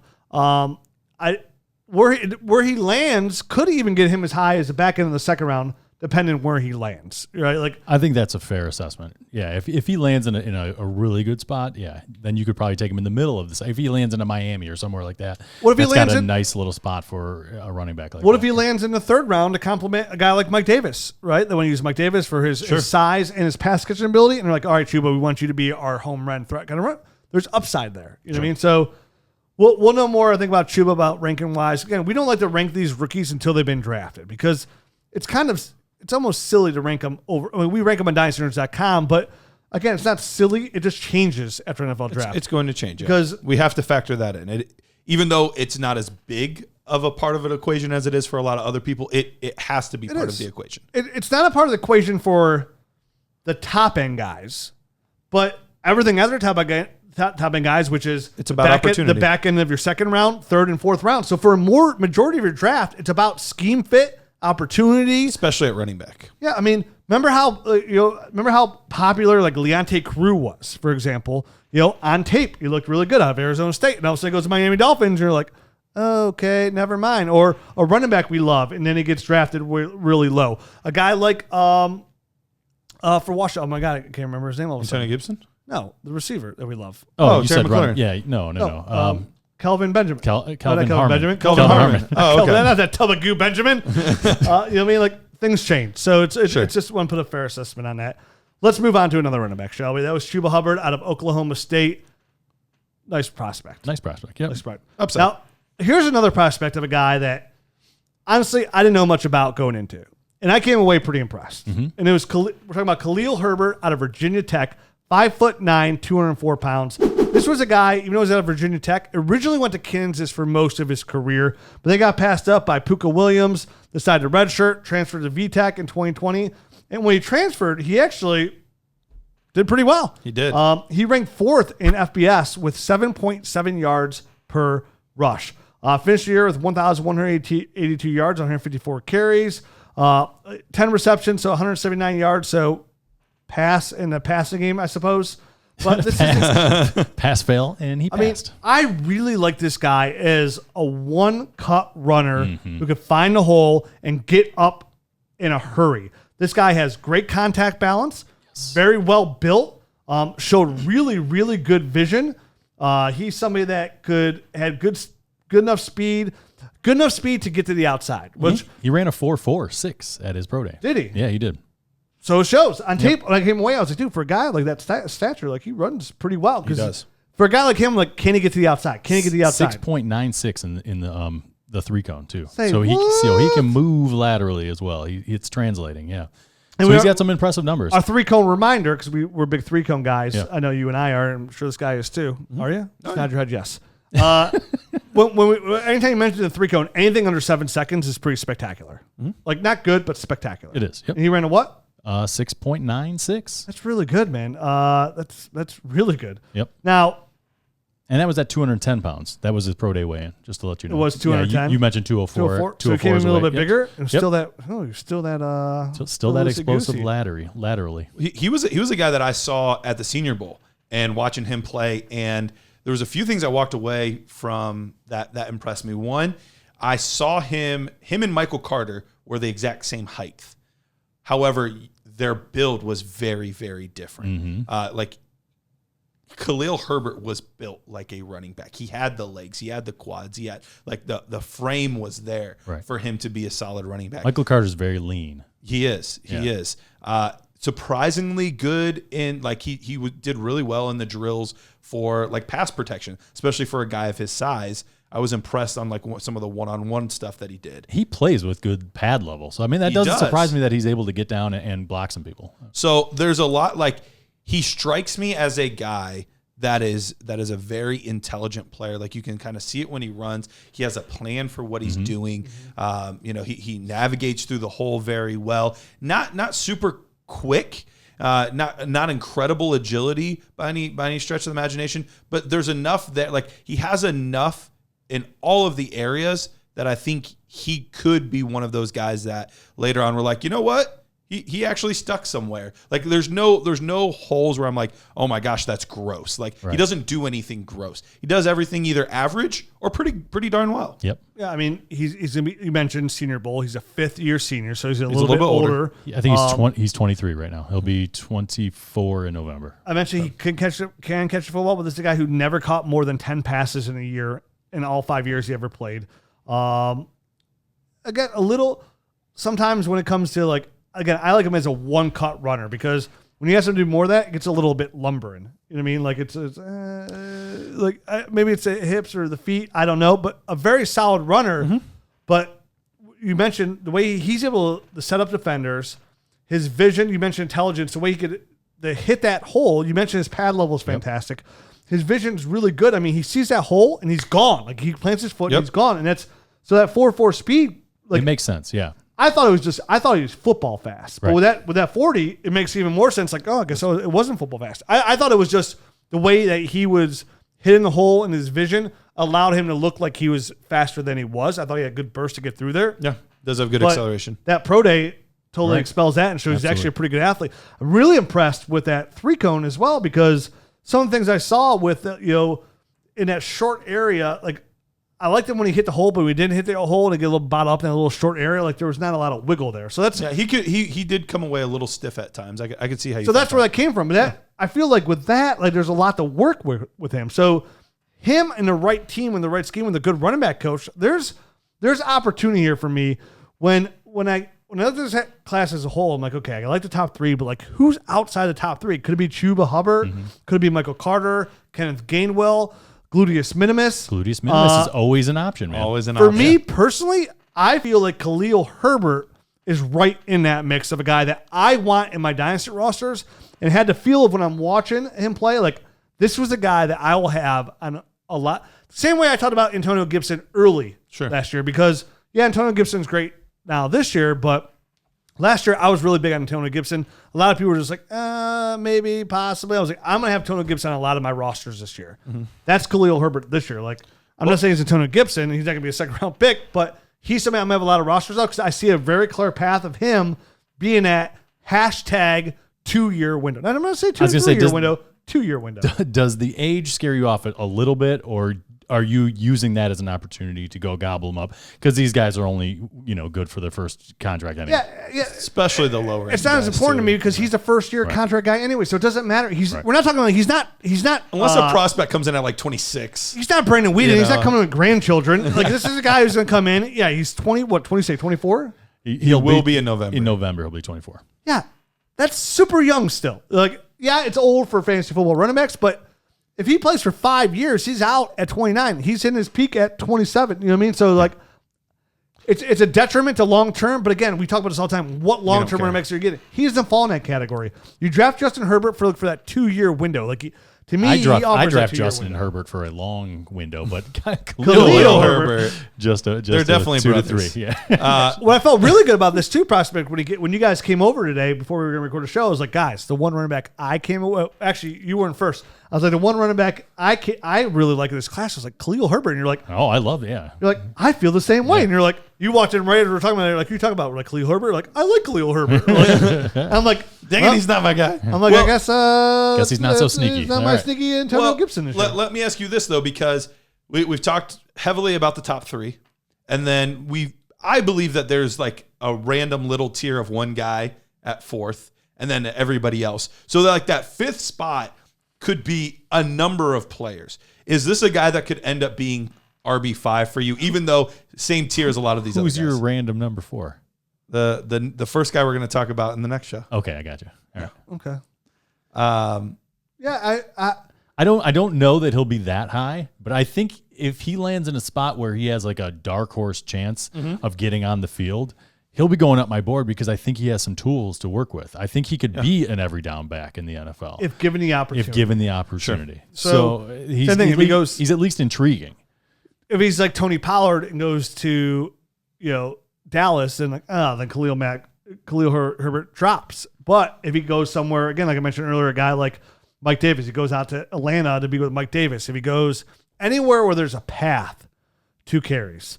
Where he lands could even get him as high as the back end of the second round, depending where he lands, right? Like, I think that's a fair assessment. Yeah, if he lands in a really good spot, yeah, then you could probably take him in the middle of this. If he lands in a Miami or somewhere like that, what if he lands got a nice little spot for a running back like that? What if he lands in the third round to complement a guy like Mike Davis, right? They want to use Mike Davis for his size and his pass catching ability, and they're like, all right, Chuba, we want you to be our home run threat kind of run. There's upside there. You know what I mean? So we'll know more, I think, about Chuba, about ranking wise. Again, we don't like to rank these rookies until they've been drafted because it's almost silly to rank them over. I mean, we rank them on dynastynerds.com, but again, it's not silly. It just changes after NFL draft. It's going to change because we have to factor that in. Even though it's not as big of a part of an equation as it is for a lot of other people, it has to be part of the equation. It's not a part of the equation for the top end guys, but everything other top end guys, which is it's about opportunity. The back end of your second round, third and fourth round. So for a more majority of your draft, it's about scheme fit, opportunity, especially at running back. Yeah, I mean, remember how popular like Leonte Carew was, for example. On tape, he looked really good out of Arizona State, and all of a sudden he goes to Miami Dolphins, and you're like, okay, never mind. Or a running back we love, and then he gets drafted really low. A guy like for Washington, oh my God, I can't remember his name all of a sudden. Antonio Gibson? No, the receiver that we love. Oh, you Terry said McLaurin. Yeah, no. Kelvin Benjamin. Kelvin Harmon. Benjamin. Kelvin Harmon. Oh, okay. Not that tub of goo Benjamin. You know what I mean? Like, things change. So it's just one put a fair assessment on that. Let's move on to another running back, shall we? That was Chuba Hubbard out of Oklahoma State. Nice prospect. Yeah. Nice prospect. Upside. Now, here's another prospect of a guy that, honestly, I didn't know much about going into. And I came away pretty impressed. Mm-hmm. And we're talking about Khalil Herbert out of Virginia Tech, 5'9", 204 pounds. This was a guy, even though he was out of Virginia Tech, originally went to Kansas for most of his career, but they got passed up by Puka Williams, decided to redshirt, transferred to VTech in 2020. And when he transferred, he actually did pretty well. He did. He ranked fourth in FBS with 7.7 yards per rush. Finished the year with 1,182 yards on 154 carries, 10 receptions, so 179 yards. So pass in the passing game, I suppose. But this is pass fail, and he passed. I really like this guy as a one-cut runner who could find the hole and get up in a hurry. This guy has great contact balance, very well built, showed really, really good vision. He's somebody that had good enough speed to get to the outside. Which he ran a 4.46 at his pro day. Did he? Yeah, he did. So it shows on tape. When I came away, I was like, dude, for a guy like that stature, like he runs pretty well. He does. For a guy like him, like, can he get to the outside? 6.96 in the 3-cone too. So he can move laterally as well. It's translating. Yeah. And so he's got some impressive numbers. Our 3-cone reminder, because we're big 3-cone guys. Yeah. I know you and I are. I'm sure this guy is too. Mm-hmm. Are you? Just nod your head, yes. Anytime you mention the 3-cone, anything under 7 seconds is pretty spectacular. Mm-hmm. Like, not good, but spectacular. It is. Yep. And he ran a what? 6.96. That's really good, man. That's really good. Yep. Now, and that was at 210 pounds. That was his pro day weigh-in, just to let you know. It was 210? Yeah, you mentioned 204. So it came in a little bit bigger. And yep. still that explosive laterally. He was a guy that I saw at the Senior Bowl and watching him play, and there was a few things I walked away from that impressed me. One, I saw him and Michael Carter were the exact same height. However, their build was very, very different. Mm-hmm. Like Khalil Herbert was built like a running back. He had the legs, he had the quads, he had like the frame was there for him to be a solid running back. Michael Carter's very lean. He is. Surprisingly good in like he did really well in the drills for like pass protection, especially for a guy of his size. I was impressed on like some of the one-on-one stuff that he did. He plays with good pad level. So, I mean, that doesn't surprise me that he's able to get down and block some people. So there's a lot like he strikes me as a guy that is a very intelligent player. Like you can kind of see it when he runs. He has a plan for what he's doing. He navigates through the hole very well. Not super quick. Not incredible agility by any stretch of the imagination, but there's enough that like he has enough in all of the areas that I think he could be one of those guys that later on we're like, you know what? He actually stuck somewhere. Like there's no holes where I'm like, oh my gosh, that's gross. Like he doesn't do anything gross. He does everything either average or pretty darn well. Yep. Yeah, I mean, he's gonna be, you mentioned Senior Bowl. He's a 5th-year senior, so he's a little bit older. I think he's 23 right now. He'll be 24 in November. I mentioned he can catch the football, but this is a guy who never caught more than 10 passes in a year in all 5 years he ever played. Again, a little sometimes when it comes to like. Again, I like him as a one-cut runner because when you ask him to do more of that, it gets a little bit lumbering. You know what I mean? Like maybe it's the hips or the feet. I don't know, but a very solid runner. Mm-hmm. But you mentioned the way he's able to set up defenders, his vision. You mentioned intelligence, the way he could hit that hole. You mentioned his pad level is fantastic. Yep. His vision's really good. I mean, he sees that hole and he's gone. Like he plants his foot and he's gone. And that's so that 4.4 speed. Like it makes sense. Yeah. I thought he was football fast. But with that 40, it makes even more sense. Like, oh, I guess it wasn't football fast. I thought it was just the way that he was hitting the hole and his vision allowed him to look like he was faster than he was. I thought he had a good burst to get through there. Yeah, does have good acceleration. That pro day totally expels that and shows he's actually a pretty good athlete. I'm really impressed with that 3-cone as well because some of the things I saw with, in that short area, like, I liked him when he hit the hole, but we didn't hit the hole and it get a little bottle up in a little short area. Like there was not a lot of wiggle there. So that's he did come away a little stiff at times. I could see how. So that's where that came from. But I feel like with that, like there's a lot to work with him. So him and the right team and the right scheme with a good running back coach, there's opportunity here for me when I look at this class as a whole. I'm like, okay, I like the top 3, but like who's outside the top 3? Could it be Chuba Hubbard? Mm-hmm. Could it be Michael Carter? Kenneth Gainwell? Gluteus minimus. Gluteus minimus is always an option, man. Always an option. For me personally, I feel like Khalil Herbert is right in that mix of a guy that I want in my dynasty rosters and had the feel of when I'm watching him play, like this was a guy that I will have on a lot. Same way I talked about Antonio Gibson early last year because, Antonio Gibson's great now this year, but last year I was really big on Antonio Gibson. A lot of people were just like, maybe, possibly. I was like, I'm going to have Antonio Gibson on a lot of my rosters this year. Mm-hmm. That's Khalil Herbert this year. Like, I'm not saying it's Antonio Gibson. He's not going to be a second-round pick, but he's somebody I'm going to have a lot of rosters of because I see a very clear path of him being at hashtag 2-year window. Now, I'm going to say 2-3-year window, 2-year window. Does the age scare you off a little bit, or are you using that as an opportunity to go gobble them up? Because these guys are only, good for their first contract anyway. Yeah. Especially the lower. It's not as important to me because he's a first-year contract guy anyway, so it doesn't matter. We're not talking like he's not unless a prospect comes in at like 26. He's not Brandon Whedon. He's not coming with grandchildren. Like this is a guy who's going to come in. Yeah, he's 24? He will be in November. In November, he'll be 24. Yeah, that's super young still. Like, it's old for fantasy football running backs, but if he plays for 5 years, he's out at 29. He's hitting his peak at 27. You know what I mean? So, like, it's a detriment to long-term. But, again, we talk about this all the time. What long-term running backs are you getting? He doesn't fall in that category. You draft Justin Herbert for that 2-year window. Like, to me, I draft Justin Herbert for a long window, but Khalil Herbert they're definitely 2 brothers. to 3. Yeah. What I felt really good about this prospect when you guys came over today before we were going to record a show, I was like, guys, the one running back actually you weren't first. I was like, the one running back I really like in this class was like Khalil Herbert, and you're like, oh, I love it. Yeah. You're like, I feel the same way, and you're like, you watched him right as we're talking about it, like you talk about like Khalil Herbert, like I like Khalil Herbert. Like, I'm like, dang it, he's not my guy. I'm like, I guess he's not so sneaky. He's not my sneaky Antonio Gibson. Let me ask you this though, because we've talked heavily about the top 3, and then I believe that there's like a random little tier of one guy at 4th, and then everybody else. So like that 5th spot could be a number of players. Is this a guy that could end up being RB5 for you, even though same tier as a lot of these other guys? Who's your random number 4? The first guy we're going to talk about in the next show. Okay, I got you. All right. Okay. I don't know that he'll be that high, but I think if he lands in a spot where he has like a dark horse chance of getting on the field, he'll be going up my board because I think he has some tools to work with. I think he could be an every down back in the NFL if given the opportunity. Sure. So he's at least intriguing. If he's like Tony Pollard and goes to Dallas, and then Khalil Herbert drops. But if he goes somewhere again, like I mentioned earlier, a guy like Mike Davis, he goes out to Atlanta to be with Mike Davis. If he goes anywhere where there's a path to carries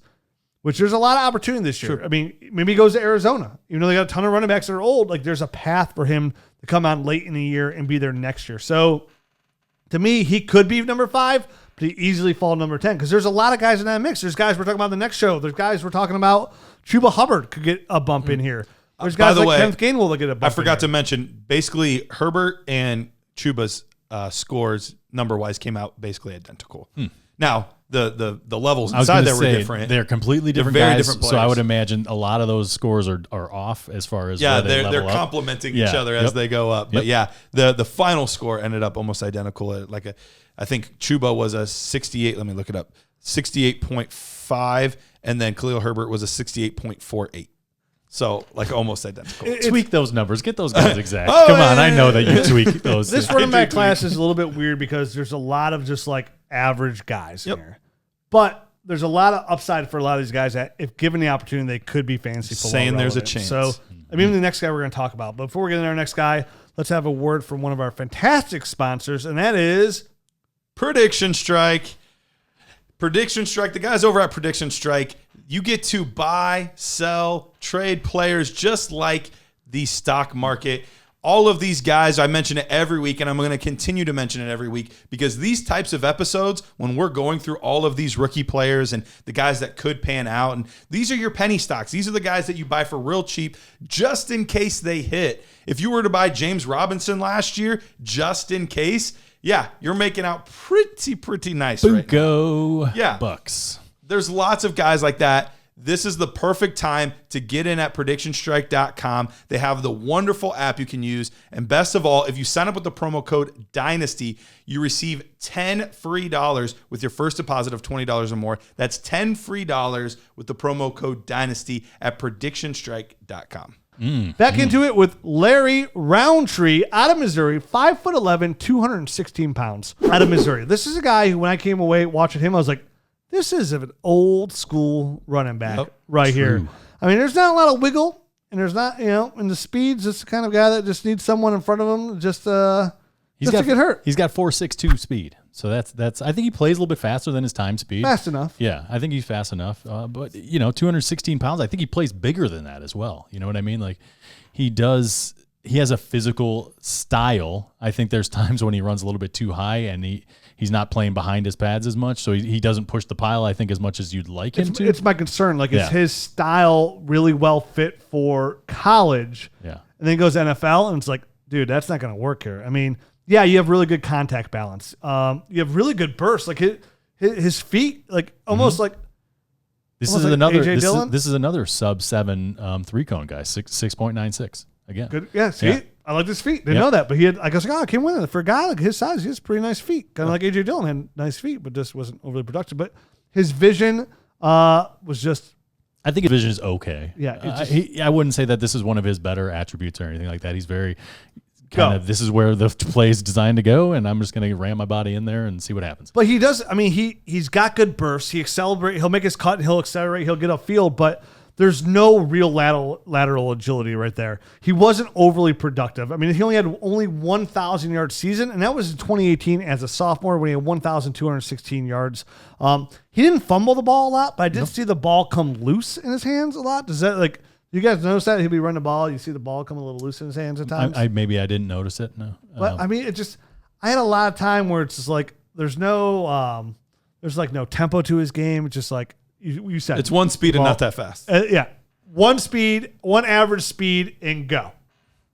which there's a lot of opportunity this year. Sure. I mean, maybe he goes to Arizona. Even though they got a ton of running backs that are old, like there's a path for him to come out late in the year and be there next year. So to me, he could be number 5, but he easily fall number 10 because there's a lot of guys in that mix. There's guys we're talking about in the next show. There's guys we're talking about. Chuba Hubbard could get a bump in here. There's guys like Kenneth Gainwell that get a bump. I forgot to mention, basically, Herbert and Chuba's scores number-wise came out basically identical. Now, the levels inside there were different. They're completely different very guys, different players. so I would imagine a lot of those scores are off as far as they're complementing each other as they go up. But the final score ended up almost identical. I think Chuba was a 68. Let me look it up. 68.5, and then Khalil Herbert was a 68.48. So, like, almost identical. Tweak those numbers. Get those guys exact. Come on, I know that you tweak those. This running back class is a little bit weird because there's a lot of just, like, average guys here. But there's a lot of upside for a lot of these guys that, if given the opportunity, they could be fantasy football Saying relevant. there's a chance. So, I mean, the next guy we're going to talk about. But before we get into our next guy, let's have a word from one of our fantastic sponsors, and that is Prediction Strike. Prediction Strike. The guys over at Prediction Strike, you get to buy, sell, trade players just like the stock market. All of these guys, I mention it every week, and I'm going to continue to mention it every week because these types of episodes, when we're going through all of these rookie players and the guys that could pan out, and these are your penny stocks. These are the guys that you buy for real cheap just in case they hit. If you were to buy James Robinson last year, just in case, yeah, you're making out pretty nice right now. Yeah. Bucks. There's lots of guys like that. This is the perfect time to get in at PredictionStrike.com. They have the wonderful app you can use. And best of all, if you sign up with the promo code Dynasty, you receive $10 free with your first deposit of $20 or more. That's $10 free with the promo code Dynasty at PredictionStrike.com. Back into it with Larry Rountree out of Missouri, 5'11", 216 pounds out of Missouri. This is a guy who, when I came away watching him, I was like, this is an old school running back here. I mean, there's not a lot of wiggle, and there's not, and the speed's just the kind of guy that just needs someone in front of him just to get hurt. He's got 4.62 speed. So that's. I think he plays a little bit faster than his time speed. Fast enough. Yeah, I think he's fast enough. But 216 pounds. I think he plays bigger than that as well. You know what I mean? Like he does. He has a physical style. I think there's times when he runs a little bit too high and he's not playing behind his pads as much, so he doesn't push the pile, I think, as much as you'd like him to. It's my concern. Like, is his style really well fit for college? Yeah. And then he goes to NFL, and it's like, dude, that's not going to work here. I mean, yeah, you have really good contact balance. You have really good burst. Like, his feet, like, almost like This almost is like another AJ Dillon? This is another sub-7 three-cone guy, 6.96 again. Good. Yeah, see? I like his feet. Didn't know that, but he had. I guess I came with it for a guy like his size. He has pretty nice feet, kind of like AJ Dillon had nice feet, but just wasn't overly productive. But his vision was just. I think his vision is okay. Yeah, I wouldn't say that this is one of his better attributes or anything like that. He's very kind of. This is where the play is designed to go, and I'm just going to ram my body in there and see what happens. But he does. I mean, he's got good bursts. He'll make his cut. And he'll accelerate. He'll get upfield, but. There's no real lateral agility right there. He wasn't overly productive. I mean, he only had 1,000-yard season, and that was in 2018 as a sophomore when he had 1,216 yards. He didn't fumble the ball a lot, but I did see the ball come loose in his hands a lot. Does that, like, you guys notice that? He'll be running the ball. You see the ball come a little loose in his hands at times? Maybe I didn't notice it, no. But, I mean, I had a lot of time where it's just like there's no tempo to his game. It's just like, you said it's one speed and not that fast. One speed, one average speed, and go.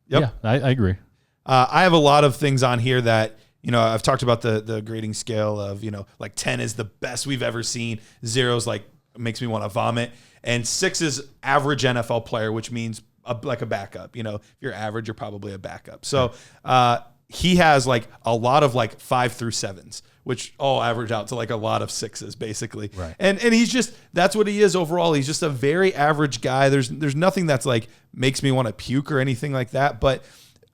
Yep. Yeah, I agree. I have a lot of things on here that, I've talked about the grading scale of, like 10 is the best we've ever seen. 0 is like makes me want to vomit. And 6 is average NFL player, which means like a backup. If you're average, you're probably a backup. So he has like a lot of like 5 through 7s. Which all average out to like a lot of 6s, basically. Right. And he's that's what he is overall. He's just a very average guy. There's nothing that's like makes me want to puke or anything like that. But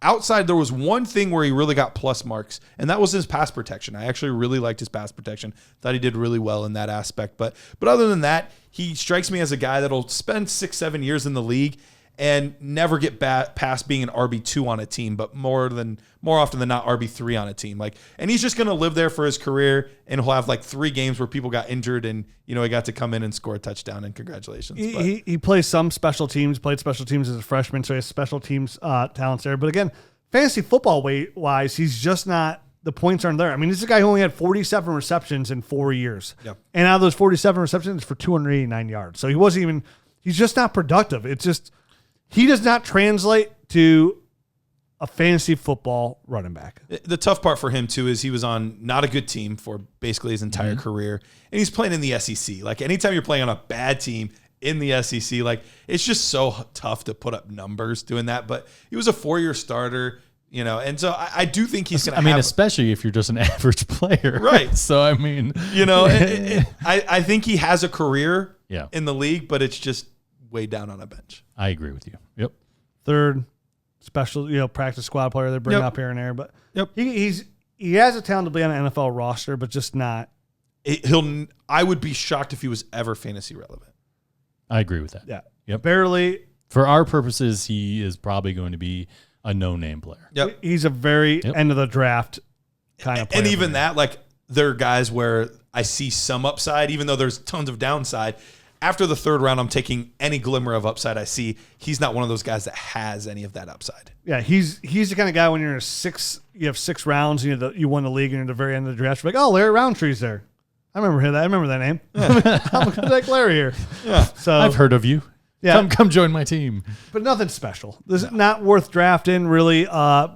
outside, there was one thing where he really got plus marks, and that was his pass protection. I actually really liked his pass protection. Thought he did really well in that aspect. But other than that, he strikes me as a guy that'll spend 6-7 years in the league and never get past being an RB2 on a team, but more often than not RB3 on a team. And he's just going to live there for his career, and he'll have 3 games where people got injured, and he got to come in and score a touchdown. And congratulations. He plays some special teams. Played special teams as a freshman, so he has special teams talents there. But again, fantasy football wise, he's just not. The points aren't there. I mean, this is a guy who only had 47 receptions in 4 years. Yep. And out of those 47 receptions for 289 yards. So he's just not productive. It's just, he does not translate to a fantasy football running back. The tough part for him, too, is he was on not a good team for basically his entire career. And he's playing in the SEC. Anytime you're playing on a bad team in the SEC, it's just so tough to put up numbers doing that. But he was a 4-year starter. And so I do think he's going to especially if you're just an average player. Right. So, I think he has a career in the league, but it's just way down on a bench. I agree with you. Yep. Third special, practice squad player they bring up here and there. But he has a talent to be on an NFL roster, but just not. I would be shocked if he was ever fantasy relevant. I agree with that. Yeah. Yep. Barely. For our purposes, he is probably going to be a no-name player. Yep. He's a very end of the draft kind of player. And even that, there are guys where I see some upside, even though there's tons of downside. After the 3rd round, I'm taking any glimmer of upside I see. He's not one of those guys that has any of that upside. Yeah, he's the kind of guy when you're you have 6 rounds, you won the league, and you're at the very end of the draft, you're Larry Rountree's there. I remember that name. Yeah. I'm like Larry here. Yeah. So I've heard of you. Yeah. Come join my team. But nothing special. This is not worth drafting, really.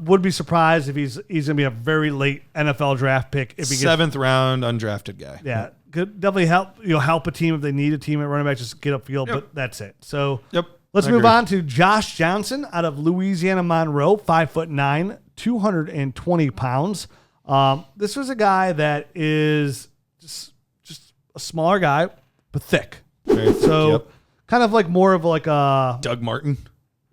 Would be surprised if he's going to be a very late NFL draft pick. If he gets 7th round undrafted guy. Yeah. Could definitely help a team if they need a team at running back, just get upfield, but that's it. So let's move on to Josh Johnson out of Louisiana, Monroe, 5'9", 220 pounds. This was a guy that is just a smaller guy, but thick. Very thick, kind of more of a Doug Martin.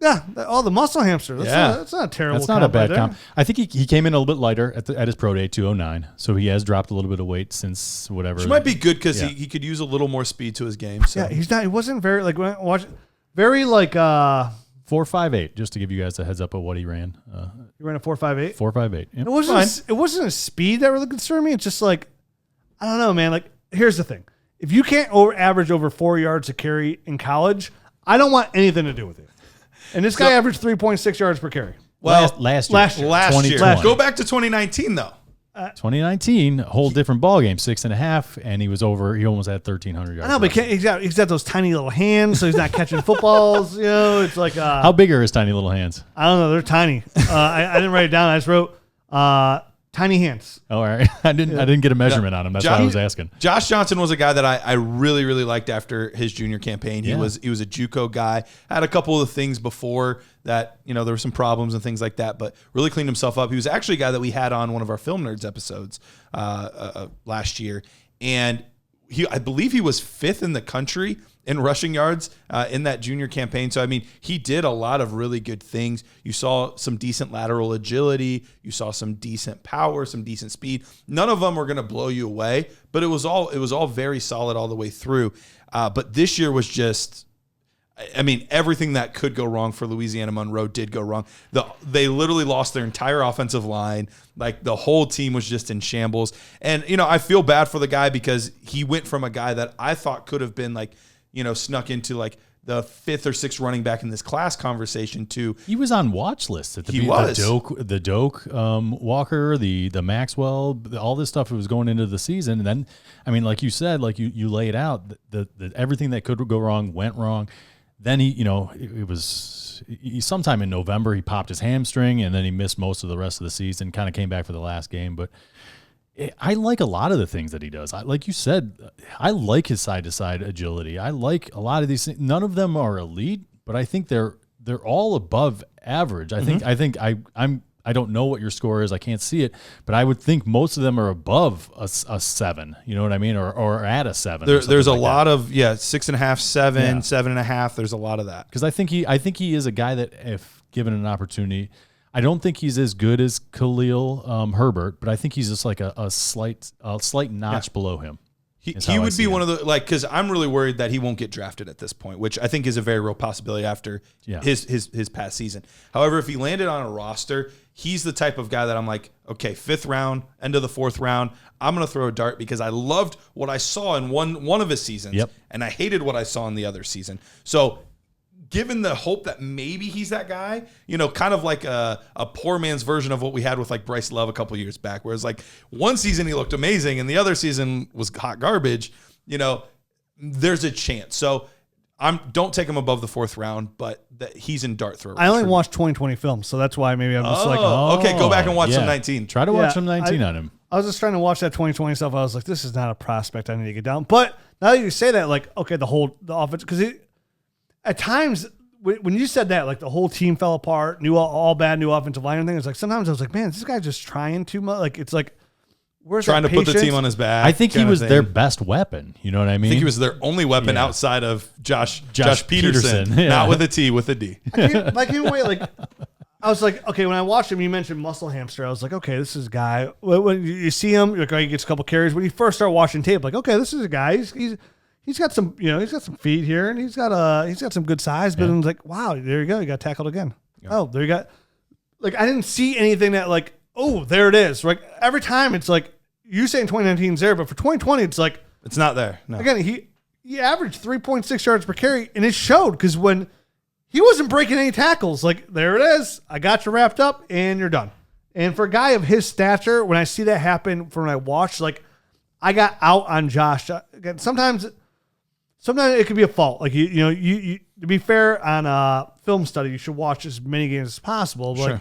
Yeah, the muscle hamster. That's not a terrible. That's not a bad comp. I think he came in a little bit lighter at his pro day, 209. So he has dropped a little bit of weight since whatever. Which might be good because he could use a little more speed to his game. So. Yeah, he's not. He wasn't very very 4.58. Just to give you guys a heads up of what he ran. He ran a 4.58. 4.58. Yep. It wasn't a speed that really concerned me. It's just I don't know, man. Here's the thing: if you can't average over 4 yards a carry in college, I don't want anything to do with it. And this guy averaged 3.6 yards per carry. Well, last year. Go back to 2019 though. 2019, a whole different ballgame, 6.5, and he was over. He almost had 1,300 yards. I know, but he's got those tiny little hands, so he's not catching footballs. It's how big are his tiny little hands? I don't know. They're tiny. I didn't write it down. I just wrote tiny hands. Oh, all right. I didn't get a measurement on him. That's why I was asking. Josh Johnson was a guy that I really, really liked after his junior campaign. He was a JUCO guy. Had a couple of things before that, there were some problems and things like that, but really cleaned himself up. He was actually a guy that we had on one of our Film Nerds episodes last year. And I believe he was 5th in the country in rushing yards in that junior campaign. So, he did a lot of really good things. You saw some decent lateral agility. You saw some decent power, some decent speed. None of them were going to blow you away, but it was all very solid all the way through. But this year was just, everything that could go wrong for Louisiana Monroe did go wrong. They literally lost their entire offensive line. The whole team was just in shambles. And, I feel bad for the guy because he went from a guy that I thought could have been snuck into the 5th or 6th running back in this class conversation to. He was on watch lists at the Doak Walker, the Maxwell, all this stuff was going into the season. And then, like you said, you lay it out, the everything that could go wrong went wrong. Then it was sometime in November, he popped his hamstring and then he missed most of the rest of the season, kind of came back for the last game. But I like a lot of the things that he does. Like you said, I like his side-to-side agility. I like a lot of these things. None of them are elite, but I think they're all above average. I think I don't know what your score is. I can't see it, but I would think most of them are above a 7. You know what I mean, or at a 7. There's a lot of 6.5, 7, 7.5. There's a lot of that because I think he is a guy that if given an opportunity. I don't think he's as good as Khalil Herbert, but I think he's just a slight notch below him. He would be one of the, like, because I'm really worried that he won't get drafted at this point, which I think is a very real possibility after his past season. However, if he landed on a roster, he's the type of guy that I'm like, okay, 5th round, end of the 4th round, I'm going to throw a dart because I loved what I saw in one of his seasons, and I hated what I saw in the other season. So given the hope that maybe he's that guy, kind of like a poor man's version of what we had with like Bryce Love a couple years back, where it's like one season he looked amazing and the other season was hot garbage, there's a chance. So don't take him above the 4th round, but he's in dart throw. I only watched 2020 films, so that's why maybe I'm just okay, go back and watch some 19. Try to watch some 19 on him. I was just trying to watch that 2020 stuff. I was like, this is not a prospect I need to get down. But now that you say that, like, okay, the offense, because at times, when you said that, like the whole team fell apart, all bad, new offensive line and thing, it's like sometimes I was like, man, is this guy just trying too much? Like, it's like, where's trying that to put the team on his back? I think he was their best weapon. You know what I mean? I think he was their only weapon outside of Josh Peterson. Not with a T, with a D. I can't wait. Like, I was like, okay, when I watched him, you mentioned muscle hamster. I was like, okay, this is a guy. When you see him, you're like, he gets a couple carries. When you first start watching tape, like, okay, this is a guy. He's got some, he's got some feet here, and he's got some good size. But it's like, wow, there you go, you got tackled again. Yeah. Oh, there you got. Like, I didn't see anything that like, oh, there it is. Like every time, it's like you saying 2019 is there, but for 2020, it's like it's not there. No. Again, he averaged 3.6 yards per carry, and it showed because when he wasn't breaking any tackles, like there it is. I got you wrapped up, and you're done. And for a guy of his stature, when I see that happen, from when I watched, like I got out on Josh. Again, sometimes it could be a fault. Like you to be fair on a film study, you should watch as many games as possible. But sure.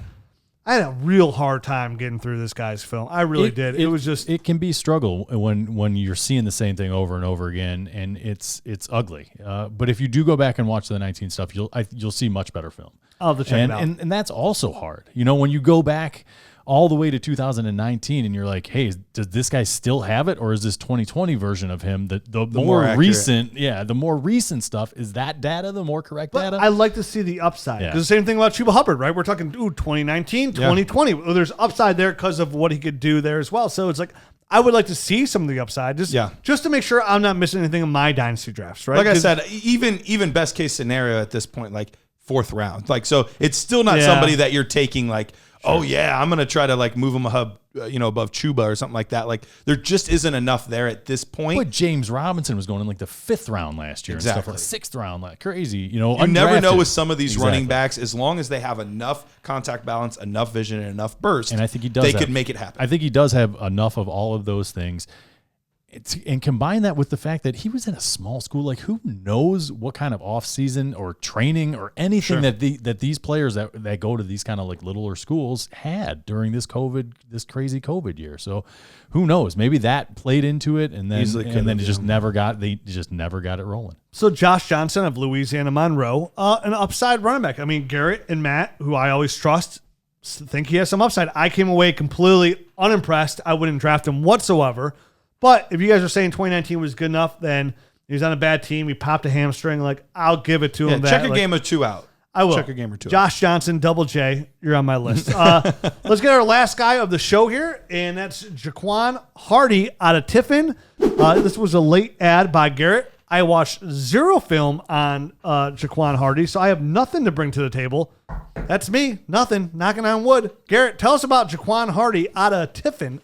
I had a real hard time getting through this guy's film. I really did. It was just it can be a struggle when you're seeing the same thing over and over again, and it's ugly. But if you do go back and watch the 19 stuff, you'll see much better film. I'll have to check it out. And that's also hard. When you go back all the way to 2019 and you're like, hey, does this guy still have it, or is this 2020 version of him the more recent? Yeah, the more recent stuff, is that data the more correct data? I like to see the upside. Because the same thing about Chuba Hubbard, right? We're talking 2019, 2020. Well, there's upside there because of what he could do there as well. So it's like I would like to see some of the upside, just to make sure I'm not missing anything in my dynasty drafts, right? Like I said, even best case scenario at this point, like 4th round, like so, it's still not somebody that you're taking like. Sure. Oh yeah, I'm gonna try to like move him above Chuba or something like that. Like there just isn't enough there at this point. But James Robinson was going in like the 5th round last year, exactly. And stuff, 6th round, like crazy. You never know with some of these running backs, as long as they have enough contact balance, enough vision, and enough burst. And I think he does. They could make it happen. I think he does have enough of all of those things. And combine that with the fact that he was in a small school, like who knows what kind of off season or training or anything that these players that go to these kind of like littler schools had during this crazy COVID year. So who knows? Maybe that played into it, and then they just never got it rolling. So Josh Johnson of Louisiana Monroe, an upside running back. I mean, Garret and Matt, who I always trust, think he has some upside. I came away completely unimpressed. I wouldn't draft him whatsoever. But if you guys are saying 2019 was good enough, then he was on a bad team. He popped a hamstring. Like, I'll give it to him. Check a game or two out. I will. Check a game or two Josh out. Johnson, double J. You're on my list. Let's get our last guy of the show here, and that's JaQuan Hardy out of Tiffin. This was a late ad by Garret. I watched zero film on JaQuan Hardy, so I have nothing to bring to the table. That's me. Nothing. Knocking on wood. Garret, tell us about JaQuan Hardy out of Tiffin.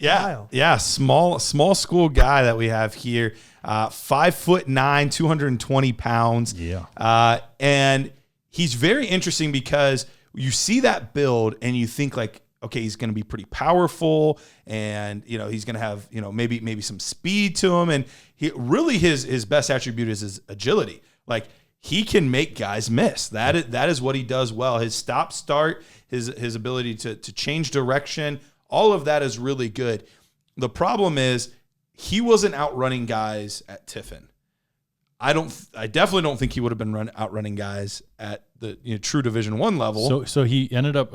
Yeah, small school guy that we have here. 5'9", 220 pounds. Yeah. And he's very interesting because you see that build and you think like, okay, he's going to be pretty powerful, and he's going to have maybe some speed to him, and his best attribute is his agility. Like he can make guys miss. That is what he does well. His stop start, his ability to change direction. All of that is really good. The problem is he wasn't outrunning guys at Tiffin. I definitely don't think he would have been outrunning guys at the true Division I level. So he ended up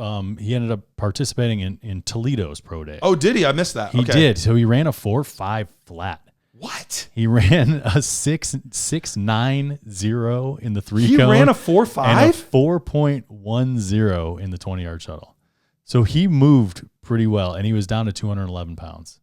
participating in Toledo's pro day. Oh, did he? I missed that. He did. So he ran a 4.5 flat. What? He ran a 6.9.0 in the 3 He cone. ran a 4.5 and a 4.10 in the 20-yard shuttle. So he moved pretty well, and he was down to 211 pounds.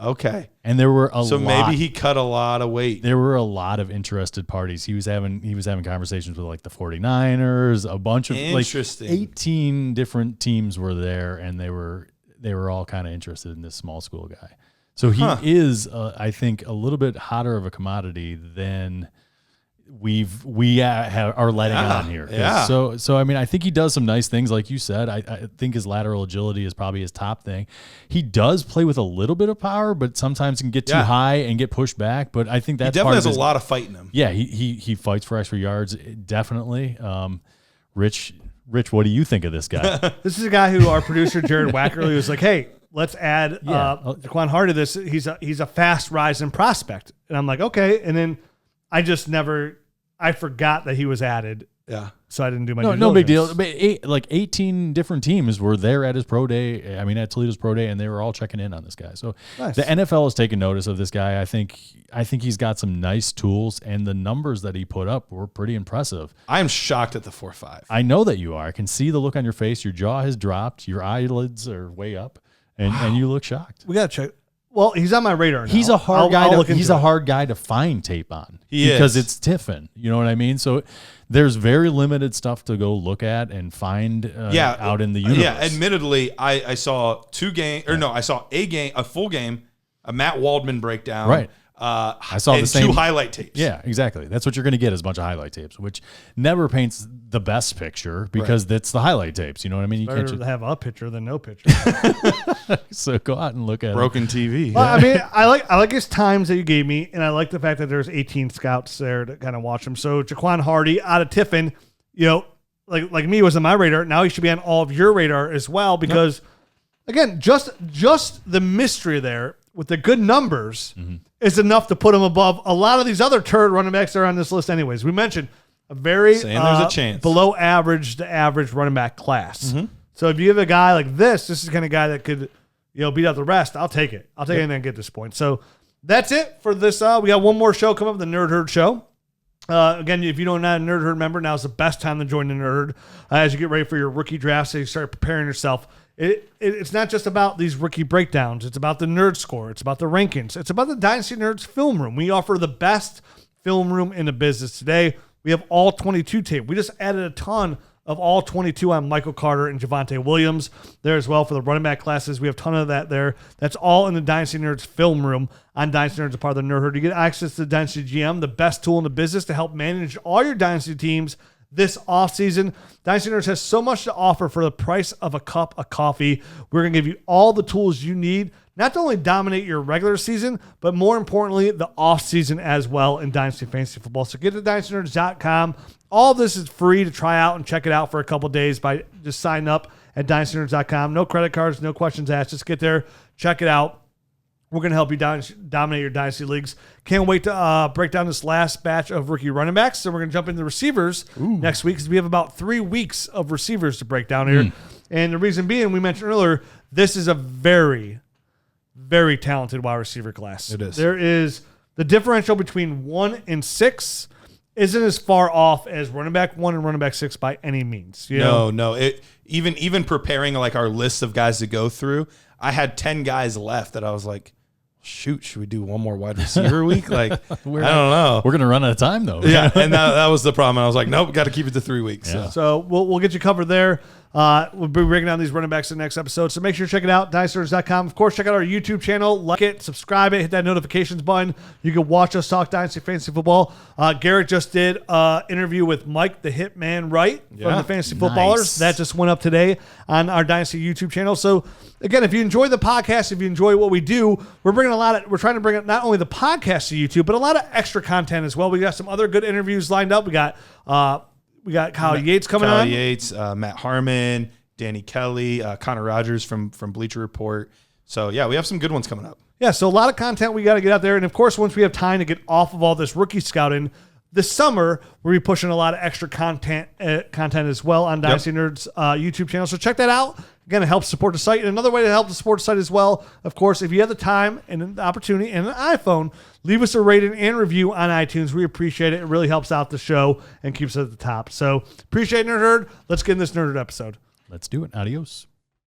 Okay. And there were a So lot. maybe he cut a lot of weight. There were a lot of interested parties. He was having conversations with like the 49ers, a bunch of Interesting. 18 different teams were there, and they were all kind of interested in this small school guy. So he is, I think, a little bit hotter of a commodity than we are letting on here. Yeah. So I mean, I think he does some nice things, like you said. I think his lateral agility is probably his top thing. He does play with a little bit of power, but sometimes can get too high and get pushed back. But I think that's he definitely part has a lot of fight in him. Yeah, he fights for extra yards, definitely. Rich, what do you think of this guy? This is a guy who our producer Jared Wackerly was like, "Hey, let's add JaQuan Hart to this. He's a fast rising prospect," and I'm like, "Okay." And then I forgot that he was added. Yeah. So I didn't do my no big deal. But 18 different teams were there at his pro day. I mean, at Toledo's pro day, and they were all checking in on this guy. So nice. The NFL has taken notice of this guy. I think he's got some nice tools, and the numbers that he put up were pretty impressive. I am shocked at the 4.5. I know that you are. I can see the look on your face. Your jaw has dropped. Your eyelids are way up, and you look shocked. We got to check. Well, he's on my radar now. He's a hard guy to find tape on. Because it's Tiffin. You know what I mean? So there's very limited stuff to go look at and find out in the universe. Yeah, admittedly, I saw I saw a full game, a Matt Waldman breakdown. Right. I saw the same 2 highlight tapes. Yeah, exactly. That's what you're going to get is a bunch of highlight tapes, which never paints the best picture because that's the highlight tapes. You know what I mean? You better can't to have a picture than no picture. So go out and look at Broken TV. Well, I mean, I like his times that you gave me, and I like the fact that there's 18 scouts there to kind of watch him. So JaQuan Hardy out of Tiffin, like me, was on my radar. Now he should be on all of your radar as well because, again, just the mystery there with the good numbers is enough to put him above a lot of these other turd running backs that are on this list anyways. We mentioned a very there's a chance. below average to average running back class. So if you have a guy like this is the kind of guy that could beat out the rest. I'll take it. I'll take anything and get this point. So that's it for this. We got one more show coming up, the Nerd Herd Show. Again, if you don't know a Nerd Herd member, now's the best time to join the Nerd Herd as you get ready for your rookie draft. So you start preparing yourself. It's not just about these rookie breakdowns. It's about the nerd score. It's about the rankings. It's about the Dynasty Nerds film room. We offer the best film room in the business today. We have all 22 tape. We just added a ton of all 22 on Michael Carter and Javonte Williams there as well for the running back classes. We have a ton of that there. That's all in the Dynasty Nerds film room on Dynasty Nerds, a part of the Nerd Herd. You get access to the Dynasty GM, the best tool in the business to help manage all your Dynasty teams this offseason. Dynasty Nerds has so much to offer for the price of a cup of coffee. We're going to give you all the tools you need, not to only dominate your regular season, but more importantly, the offseason as well in Dynasty Fantasy Football. So get to dynastynerds.com. All of this is free to try out and check it out for a couple days by just signing up at dynastynerds.com. No credit cards, no questions asked. Just get there, check it out. We're going to help you dominate your Dynasty leagues. Can't wait to break down this last batch of rookie running backs. So we're going to jump into receivers next week because we have about 3 weeks of receivers to break down here. And the reason being, we mentioned earlier, this is a very, very talented wide receiver class. It is. There is the differential between 1 and 6 isn't as far off as running back 1 and running back 6 by any means. No. Even preparing like our list of guys to go through, I had 10 guys left that I was like, shoot, should we do one more wide receiver week? Like, I don't know. We're going to run out of time, though. Yeah, and that was the problem. I was like, nope, got to keep it to 3 weeks. Yeah. So we'll get you covered there. We'll be breaking down these running backs in the next episode. So make sure to check it out, dynastynerds.com. Of course, check out our YouTube channel. Like it, subscribe it, hit that notifications button. You can watch us talk Dynasty Fantasy Football. Garret just did an interview with Mike, the Hitman Wright from the Fantasy Footballers. Nice. That just went up today on our Dynasty YouTube channel. So again, if you enjoy the podcast, if you enjoy what we do, we're trying to bring up not only the podcast to YouTube, but a lot of extra content as well. We got some other good interviews lined up. We got Kyle Yates coming on. Kyle Yates, Matt Harmon, Danny Kelly, Connor Rogers from Bleacher Report. So, yeah, we have some good ones coming up. Yeah, so a lot of content we got to get out there. And, of course, once we have time to get off of all this rookie scouting, this summer we'll be pushing a lot of extra content as well on Dynasty Nerds YouTube channel. So check that out. Again, it helps support the site. And another way to help to support the site as well, of course, if you have the time and the opportunity and an iPhone, leave us a rating and review on iTunes. We appreciate it. It really helps out the show and keeps it at the top. So appreciate Nerd Herd. Let's get in this Nerd Herd episode. Let's do it. Adios.